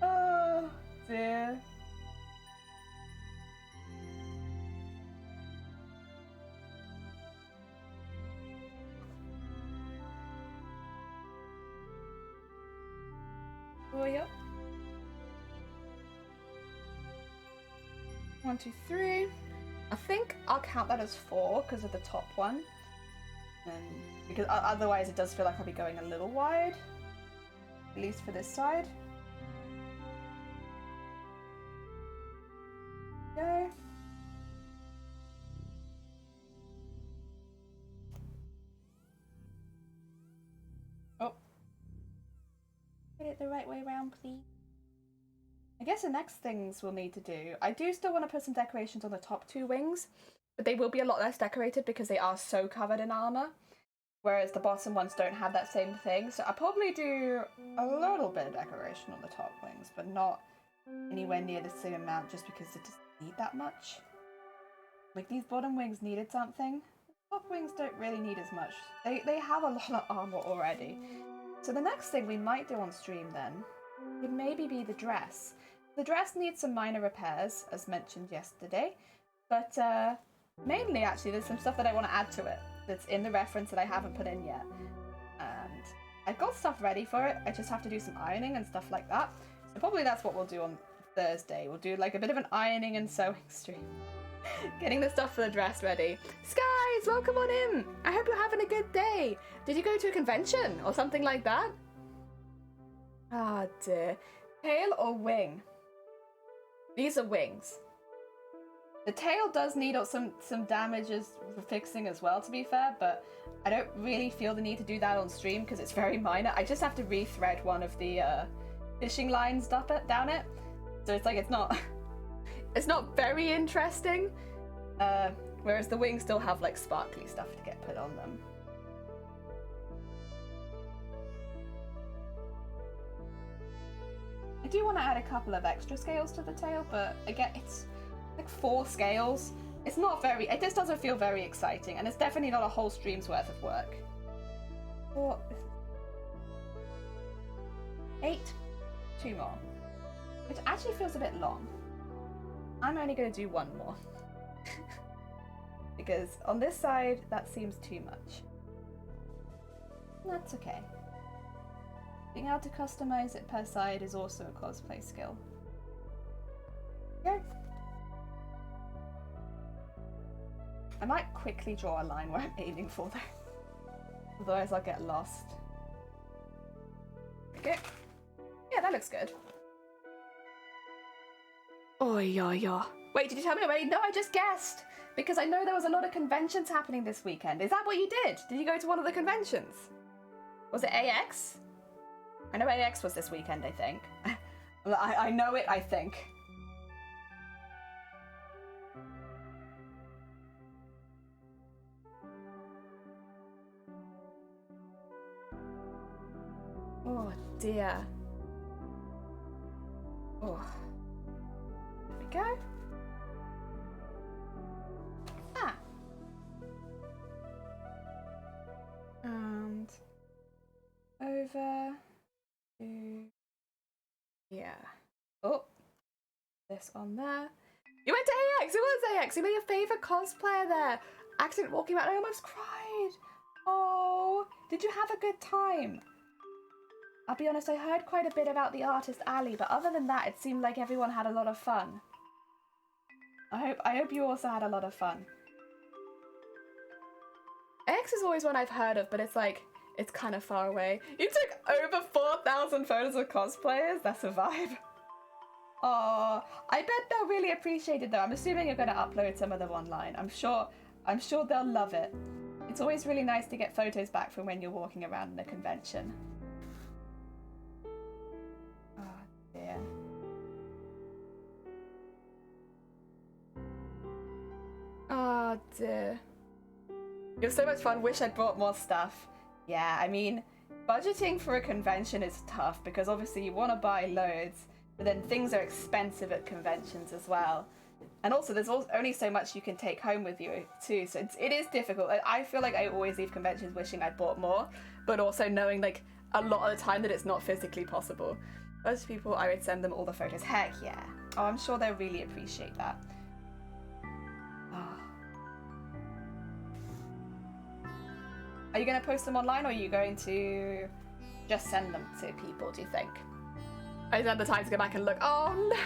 Oh dear. Oh, yep. 1, 2, 3. I think I'll count that as 4 because of the top one. Because otherwise it does feel like I'll be going a little wide. At least for this side. Go. Oh. Get it the right way around, please. I guess the next things we'll need to do... I do still want to put some decorations on the top 2 wings, but they will be a lot less decorated because they are so covered in armour, whereas the bottom ones don't have that same thing. So I'll probably do a little bit of decoration on the top wings, but not anywhere near the same amount just because it doesn't need that much. Like, these bottom wings needed something. The top wings don't really need as much. They have a lot of armour already. So the next thing we might do on stream then would maybe be the dress. The dress needs some minor repairs, as mentioned yesterday, but mainly actually there's some stuff that I want to add to it that's in the reference that I haven't put in yet. And I've got stuff ready for it, I just have to do some ironing and stuff like that. So probably that's what we'll do on Thursday. We'll do like a bit of an ironing and sewing stream. Getting the stuff for the dress ready. Skies, welcome on in! I hope you're having a good day! Did you go to a convention or something like that? Ah dear. Tail or wing? These are wings. The tail does need some damages for fixing as well, to be fair, but I don't really feel the need to do that on stream because it's very minor. I just have to rethread one of the fishing lines down it. So it's like it's not very interesting. Whereas the wings still have like sparkly stuff to get put on them. I do want to add a couple of extra scales to the tail, but again, it's like 4 scales. It's not very, it just doesn't feel very exciting, and it's definitely not a whole stream's worth of work. 4, 8, 2 more, which actually feels a bit long. I'm only going to do 1 more. Because on this side, that seems too much. That's okay. Being able to customize it per side is also a cosplay skill. Yeah. I might quickly draw a line where I'm aiming for though. Otherwise I'll get lost. Okay. Yeah, that looks good. Oh, yeah. Wait, did you tell me already? No, I just guessed. Because I know there was a lot of conventions happening this weekend. Is that what you did? Did you go to one of the conventions? Was it AX? I know AX was this weekend, I think. I know it, I think. Oh dear. Oh. There we go. Ah. And over to yeah. Oh. This on there. You went to AX! It was AX! You made your favourite cosplayer there! Accident walking around, I almost cried! Oh, did you have a good time? I'll be honest, I heard quite a bit about the artist alley, but other than that, it seemed like everyone had a lot of fun. I hope you also had a lot of fun. AX is always one I've heard of, but it's like, it's kind of far away. You took over 4,000 photos of cosplayers? That's a vibe. Oh, I bet they'll really appreciate it though. I'm assuming you're going to upload some of them online. I'm sure they'll love it. It's always really nice to get photos back from when you're walking around in a convention. Oh dear. Oh dear. It was so much fun. Wish I'd brought more stuff. Yeah, I mean, budgeting for a convention is tough because obviously you want to buy loads, but then things are expensive at conventions as well. And also there's only so much you can take home with you too, so it is difficult. I feel like I always leave conventions wishing I'd bought more, but also knowing like a lot of the time that it's not physically possible. Most people, I would send them all the photos. Heck yeah. Oh, I'm sure they'll really appreciate that. Oh. Are you going to post them online or are you going to just send them to people, do you think? I just had the time to go back and look. Oh no!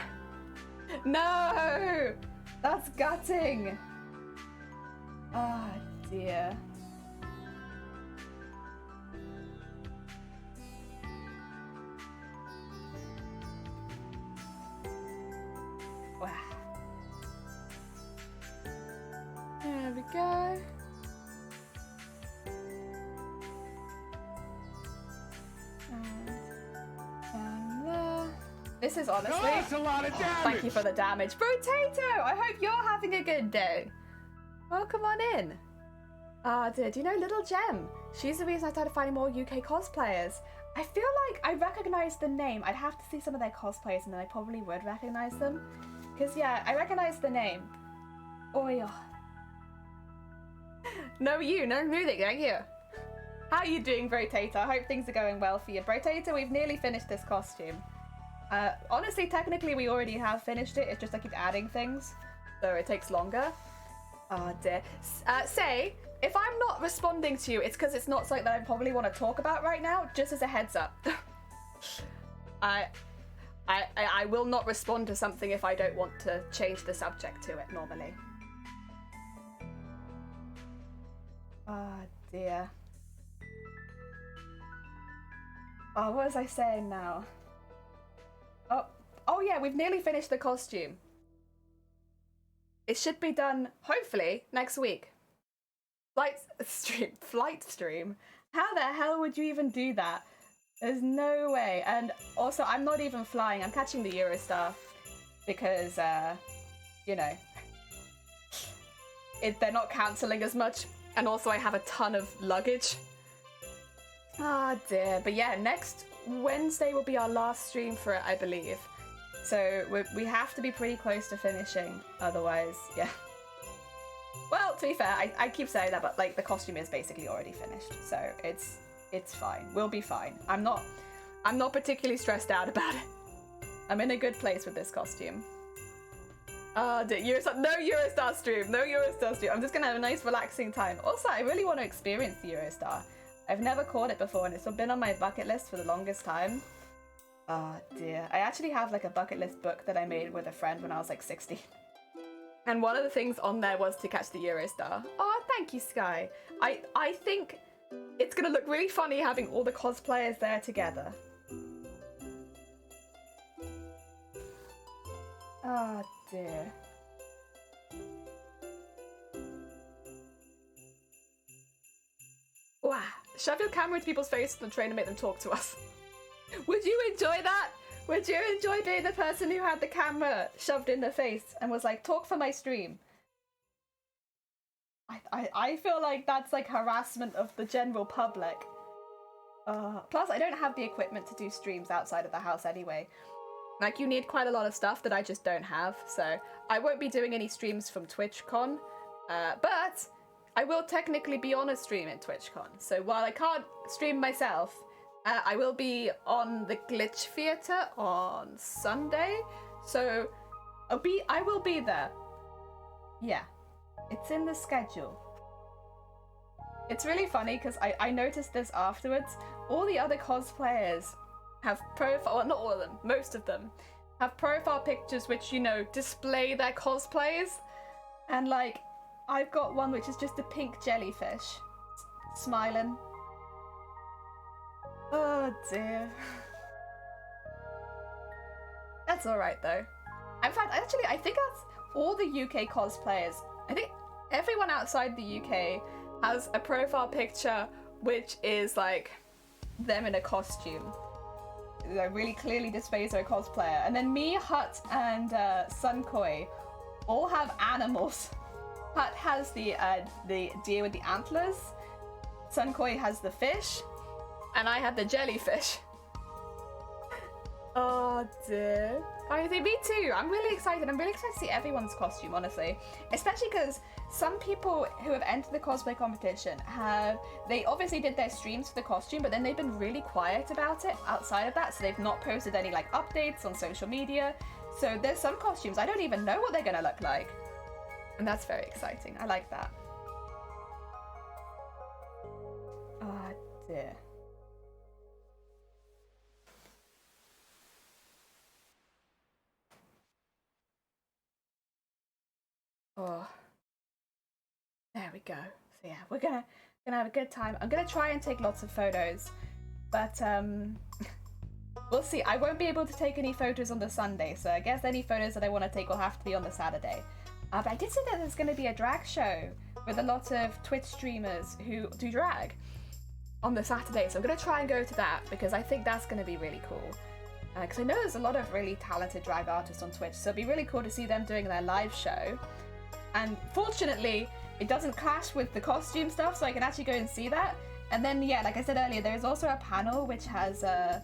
No! That's gutting! Oh dear. Wow. There we go. And there. This is honestly. Oh, that's a lot of damage. Thank you for the damage, Potato. I hope you're having a good day. Welcome on in. Ah, dear. Do you know Little Gem? She's the reason I started finding more UK cosplayers. I feel like I recognize the name. I'd have to see some of their cosplays, and then I probably would recognize them. Because yeah, I recognize the name. Oh yeah. No, music. Thank you. How are you doing, Brotato? I hope things are going well for you. Brotato, we've nearly finished this costume. Honestly, technically we already have finished it. It's just I keep adding things, so it takes longer. Oh dear. Say, if I'm not responding to you, it's because it's not something that I probably want to talk about right now, just as a heads up. I will not respond to something if I don't want to change the subject to it normally. Oh dear. Oh, what was I saying now? Oh yeah, we've nearly finished the costume. It should be done, hopefully, next week. Flight stream? How the hell would you even do that? There's no way. And also, I'm not even flying. I'm catching the Eurostar. because, you know, they're not cancelling as much. And also I have a ton of luggage. Ah, dear. But yeah, next Wednesday will be our last stream for it, I believe. So we have to be pretty close to finishing. Otherwise, yeah. Well, to be fair, I keep saying that, but like the costume is basically already finished. So it's fine. We'll be fine. I'm not particularly stressed out about it. I'm in a good place with this costume. No Eurostar stream. No Eurostar stream. I'm just gonna have a nice relaxing time. Also, I really want to experience the Eurostar. I've never caught it before and it's been on my bucket list for the longest time. Oh dear. I actually have like a bucket list book that I made with a friend when I was like 16. And one of the things on there was to catch the Eurostar. Oh, thank you, Sky. I think it's gonna look really funny having all the cosplayers there together. Oh dear. Wow. Shove your camera into people's faces and train to make them talk to us. Would you enjoy that? Would you enjoy being the person who had the camera shoved in their face and was like, talk for my stream? I feel like that's like harassment of the general public. Plus, I don't have the equipment to do streams outside of the house anyway. Like, you need quite a lot of stuff that I just don't have, so I won't be doing any streams from TwitchCon, but I will technically be on a stream in TwitchCon. So while I can't stream myself, I will be on the Glitch Theatre on Sunday, so I will be there. Yeah, it's in the schedule. It's really funny because I noticed this afterwards. All the other cosplayers have well, not all of them, most of them have profile pictures which, you know, display their cosplays. And like, I've got one which is just a pink jellyfish smiling. Oh dear. That's alright though. In fact, actually, I think that's all the UK cosplayers. I think everyone outside the UK has a profile picture which is like them in a costume. That really clearly displays their cosplayer. And then me, Hut, and Sunkoi all have animals. Hut has the deer with the antlers. Sunkoi has the fish. And I have the jellyfish. Oh dear. I think me too. I'm really excited. I'm really excited to see everyone's costume, honestly. Especially because some people who have entered the cosplay competition they obviously did their streams for the costume, but then they've been really quiet about it outside of that. So they've not posted any like updates on social media. So there's some costumes I don't even know what they're gonna look like. And that's very exciting. I like that. Oh dear. Oh, there we go. So yeah, we're gonna have a good time. I'm gonna try and take lots of photos, but we'll see. I won't be able to take any photos on the Sunday, so I guess any photos that I want to take will have to be on the Saturday. But I did see that there's gonna be a drag show with a lot of Twitch streamers who do drag on the Saturday, so I'm gonna try and go to that because I think that's gonna be really cool. Because I know there's a lot of really talented drag artists on Twitch, so it'd be really cool to see them doing their live show. And fortunately, it doesn't clash with the costume stuff, so I can actually go and see that. And then, yeah, like I said earlier, there's also a panel which has a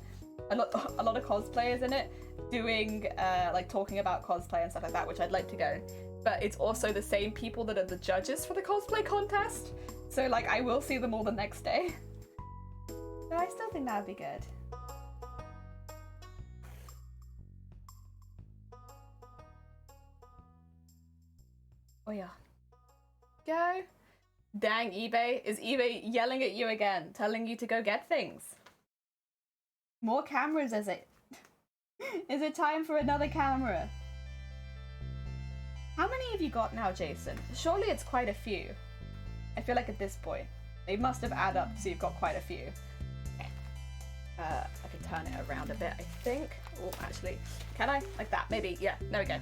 lot of cosplayers in it, doing like talking about cosplay and stuff like that, which I'd like to go. But it's also the same people that are the judges for the cosplay contest, so like I will see them all the next day. So I still think that would be good. Oh yeah. Go. Dang, eBay. Is eBay yelling at you again, telling you to go get things? More cameras, is it? Is it time for another camera? How many have you got now, Jason? Surely it's quite a few. I feel like at this point, they must have added up so you've got quite a few. I can turn it around a bit, I think. Oh, actually, can I? Like that, maybe. Yeah, there we go.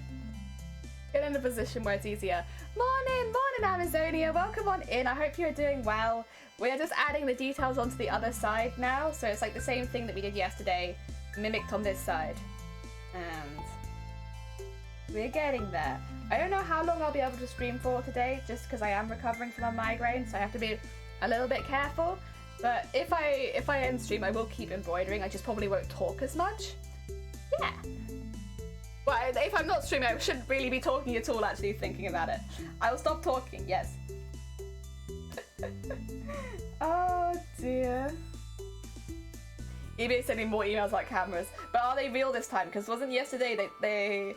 Get in a position where it's easier. Morning, Amazonia. Welcome on in. I hope you're doing well. We're just adding the details onto the other side now. So it's like the same thing that we did yesterday, mimicked on this side. And We're getting there. I don't know how long I'll be able to stream for today, just because I am recovering from a migraine, so I have to be a little bit careful. But if I end stream, I will keep embroidering. I just probably won't talk as much. Yeah. Well, if I'm not streaming, I shouldn't really be talking at all, actually, thinking about it. I'll stop talking, yes. Oh, dear. eBay sending more emails like cameras. But are they real this time? Because wasn't yesterday they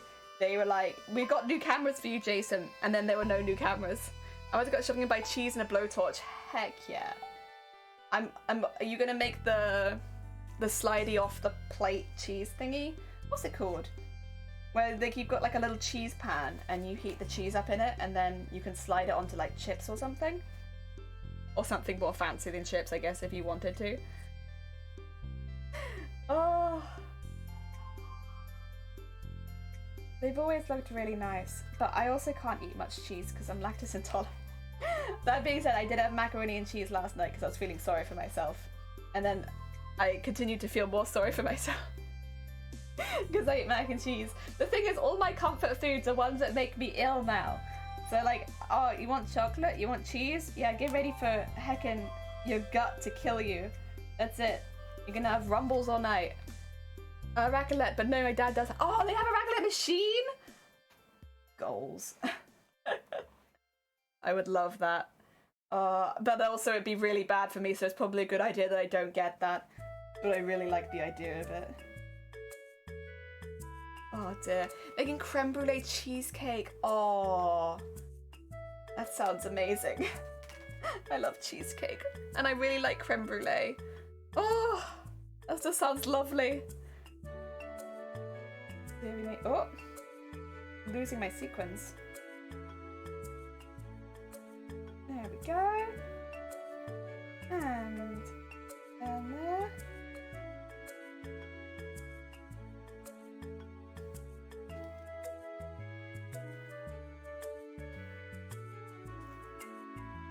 were like, we've got new cameras for you, Jason. And then there were no new cameras. I went to go shopping and buy cheese and a blowtorch. Heck yeah. Are you gonna make the slidey off the plate cheese thingy? What's it called? Where you've got like a little cheese pan and you heat the cheese up in it and then you can slide it onto like chips or something. Or something more fancy than chips, I guess, if you wanted to. Oh. They've always looked really nice, but I also can't eat much cheese because I'm lactose intolerant. That being said, I did have macaroni and cheese last night because I was feeling sorry for myself. And then I continued to feel more sorry for myself because I ate mac and cheese. The thing is, all my comfort foods are ones that make me ill now. So like, oh, you want chocolate? You want cheese? Yeah, get ready for heckin' your gut to kill you. That's it. You're gonna have rumbles all night. Raclette, but no, my dad does. Oh, they have a raclette machine? Goals. I would love that. But also it'd be really bad for me, so it's probably a good idea that I don't get that. But I really like the idea of it. Oh dear. Making creme brulee cheesecake. Oh, that sounds amazing. I love cheesecake. And I really like creme brulee. Oh, that just sounds lovely. Oh, losing my sequins. There we go. And there.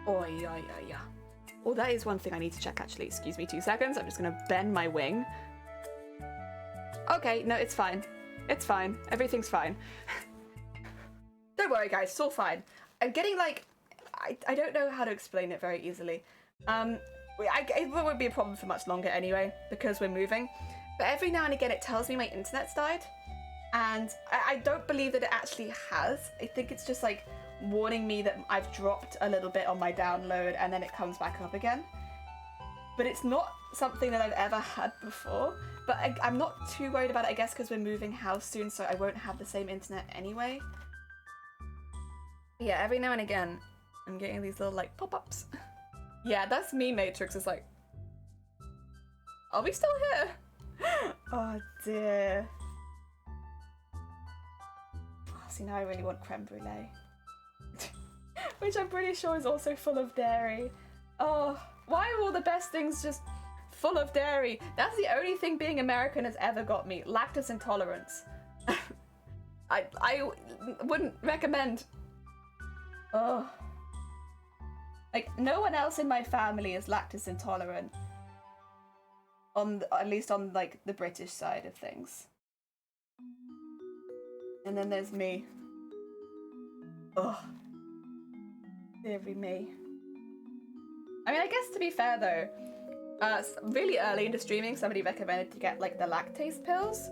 Oh, yeah. Oh, that is one thing I need to check, actually. Excuse me 2 seconds. I'm just going to bend my wing. Okay, no, it's fine. It's fine. Everything's fine. Don't worry, guys. It's all fine. I'm getting, like... I don't know how to explain it very easily. It won't be a problem for much longer anyway, because we're moving. But every now and again, it tells me my internet's died. And I don't believe that it actually has. I think it's just, like, warning me that I've dropped a little bit on my download and then it comes back up again. But it's not something that I've ever had before. But I'm not too worried about it, I guess, because we're moving house soon, so I won't have the same internet anyway. Yeah, every now and again, I'm getting these little, like, pop-ups. Yeah, that's me, Matrix. It's like, are we still here? Oh, dear. Oh, see, now I really want creme brulee. Which I'm pretty sure is also full of dairy. Oh, why are all the best things just full of dairy? That's the only thing being American has ever got me. Lactose intolerance. I wouldn't recommend. Oh. Like, no one else in my family is lactose intolerant. At least on, like, the British side of things. And then there's me. Ugh. Deary me. I mean, I guess to be fair though, really early into streaming, somebody recommended to get like the lactase pills,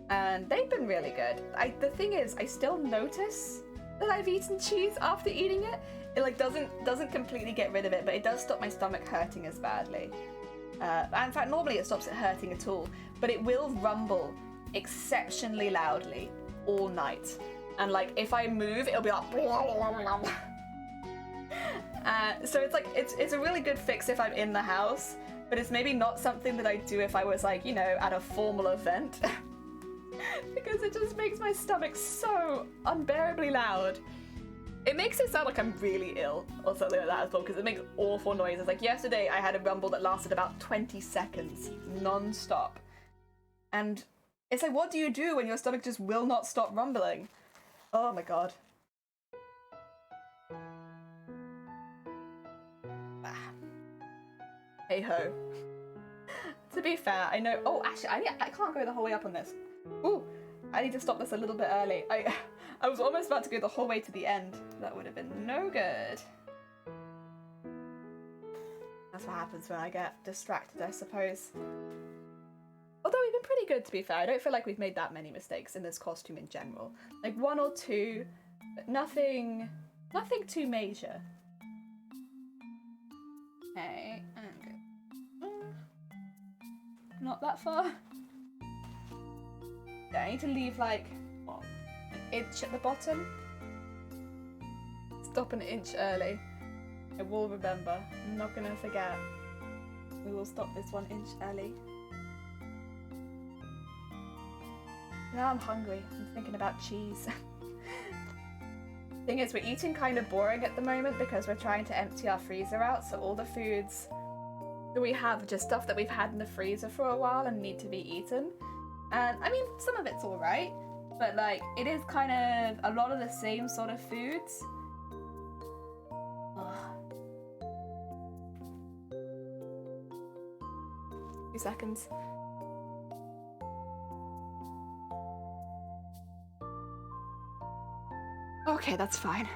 and they've been really good. The thing is, I still notice that I've eaten cheese after eating it. It like doesn't completely get rid of it, but it does stop my stomach hurting as badly. In fact, normally it stops it hurting at all, but it will rumble exceptionally loudly all night. And like if I move, it'll be like. So it's like it's a really good fix if I'm in the house, but it's maybe not something that I'd do if I was like, you know, at a formal event. Because it just makes my stomach so unbearably loud. It makes it sound like I'm really ill or something like that as well, because it makes awful noises. Like yesterday I had a rumble that lasted about 20 seconds non-stop. And it's like, what do you do when your stomach just will not stop rumbling? Oh my god. Hey ho. To be fair, I know. Oh, actually, I can't go the whole way up on this. Ooh, I need to stop this a little bit early. I was almost about to go the whole way to the end. That would have been no good. That's what happens when I get distracted, I suppose. Although we've been pretty good, to be fair. I don't feel like we've made that many mistakes in this costume in general. Like 1 or 2, but nothing too major. Okay, and not that far. Yeah, I need to leave like, what, an inch at the bottom? Stop an inch early. I will remember. I'm not gonna forget. We will stop this 1 inch early. Now I'm hungry. I'm thinking about cheese. Thing is, we're eating kind of boring at the moment because we're trying to empty our freezer out, so all the foods that we have are just stuff that we've had in the freezer for a while and need to be eaten. And I mean, some of it's alright, but like, it is kind of a lot of the same sort of foods. Ugh. 2 seconds. Okay, that's fine.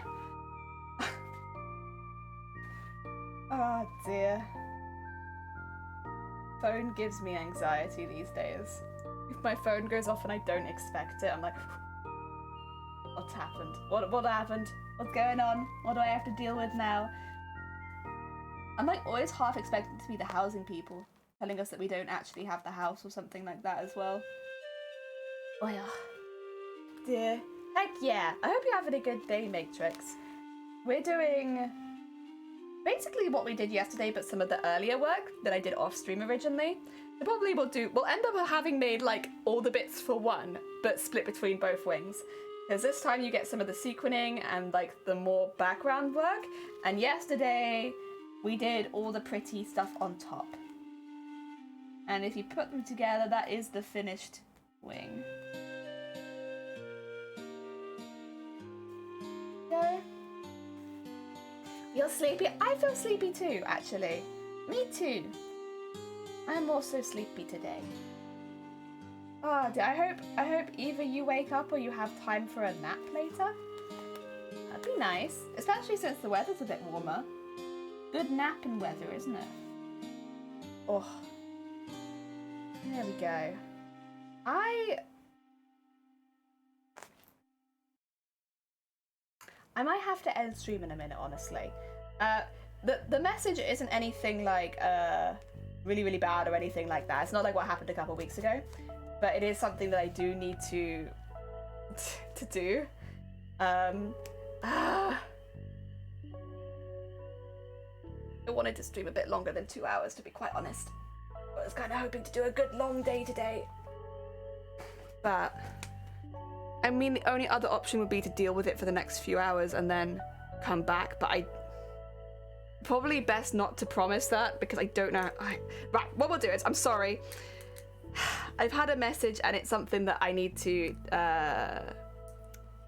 Oh dear. Phone gives me anxiety these days. If my phone goes off and I don't expect it, I'm like, what's happened? What happened? What's going on? What do I have to deal with now? I'm like always half expecting to be the housing people, telling us that we don't actually have the house or something like that as well. Oh yeah. Dear. Heck yeah. I hope you're having a good day, Matrix. We're doing basically what we did yesterday, but some of the earlier work that I did off stream originally. So probably we'll end up having made like all the bits for one, but split between both wings. Because this time you get some of the sequencing and like the more background work. And yesterday we did all the pretty stuff on top. And if you put them together, that is the finished wing. Yeah. You're sleepy? I feel sleepy too, actually. Me too. I'm also sleepy today. Oh, I hope either you wake up or you have time for a nap later. That'd be nice, especially since the weather's a bit warmer. Good napping weather, isn't it? Oh. There we go. I might have to end stream in a minute, honestly. The message isn't anything like really, really bad or anything like that. It's not like what happened a couple of weeks ago, but it is something that I do need to do. I wanted to stream a bit longer than 2 hours, to be quite honest. I was kind of hoping to do a good long day today. But I mean, the only other option would be to deal with it for the next few hours and then come back, but I probably best not to promise that because I don't know. Right, what we'll do is, I'm sorry. I've had a message and it's something that I need to,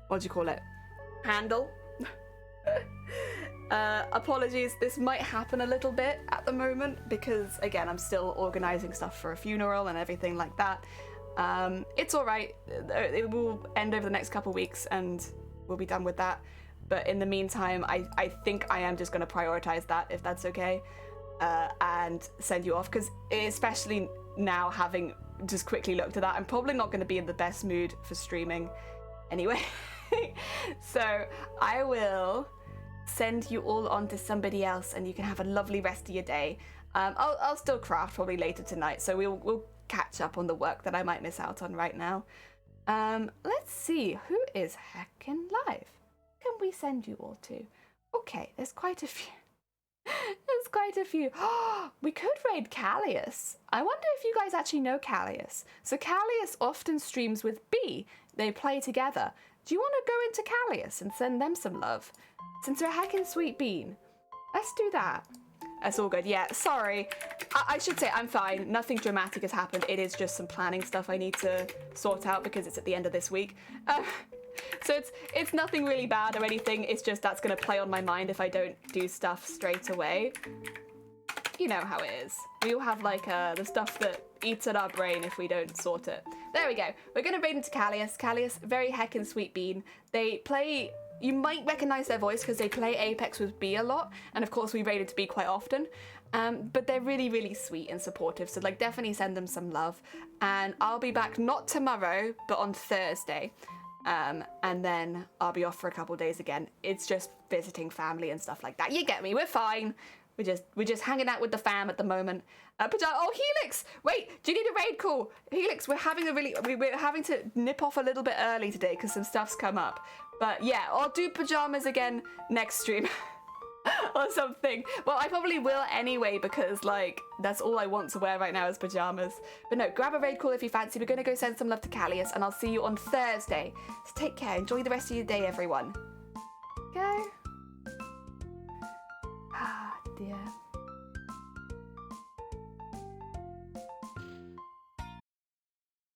what do you call it? Handle. Apologies, this might happen a little bit at the moment because, again, I'm still organising stuff for a funeral and everything like that. It's alright, it will end over the next couple of weeks and we'll be done with that. But in the meantime, I think I am just going to prioritise that, if that's okay, and send you off, because especially now, having just quickly looked at that, I'm probably not going to be in the best mood for streaming anyway. So I will send you all on to somebody else and you can have a lovely rest of your day. I'll still craft probably later tonight, so we'll catch up on the work that I might miss out on right now. Let's see, who is heckin' live? Can we send you all to? Okay, there's quite a few. There's quite a few. We could raid Callius. I wonder if you guys actually know Callius. So Callius often streams with B. They play together. Do you want to go into Callius and send them some love? Since they're a heckin' sweet bean. Let's do that. That's all good. Yeah, sorry. I should say I'm fine. Nothing dramatic has happened. It is just some planning stuff I need to sort out because it's at the end of this week. So it's nothing really bad or anything. It's just that's going to play on my mind if I don't do stuff straight away. You know how it is. We all have like the stuff that eats at our brain if we don't sort it. There we go. We're going to raid into Callius. Callius, very heckin' sweet bean. They play... You might recognise their voice because they play Apex with B a lot, and of course we raid into B quite often. But they're really, really sweet and supportive, so like definitely send them some love. And I'll be back not tomorrow, but on Thursday. And then I'll be off for a couple days again. It's just visiting family and stuff like that. You get me? We're fine. We're just hanging out with the fam at the moment. Oh, Helix! Wait, do you need a raid call? Helix, we're having to nip off a little bit early today because some stuff's come up. But yeah, I'll do pajamas again next stream. Or something. Well, I probably will anyway because, like, that's all I want to wear right now is pajamas. But no, grab a raid call if you fancy. We're going to go send some love to Callius, and I'll see you on Thursday. So take care. Enjoy the rest of your day, everyone. Okay? Ah, dear.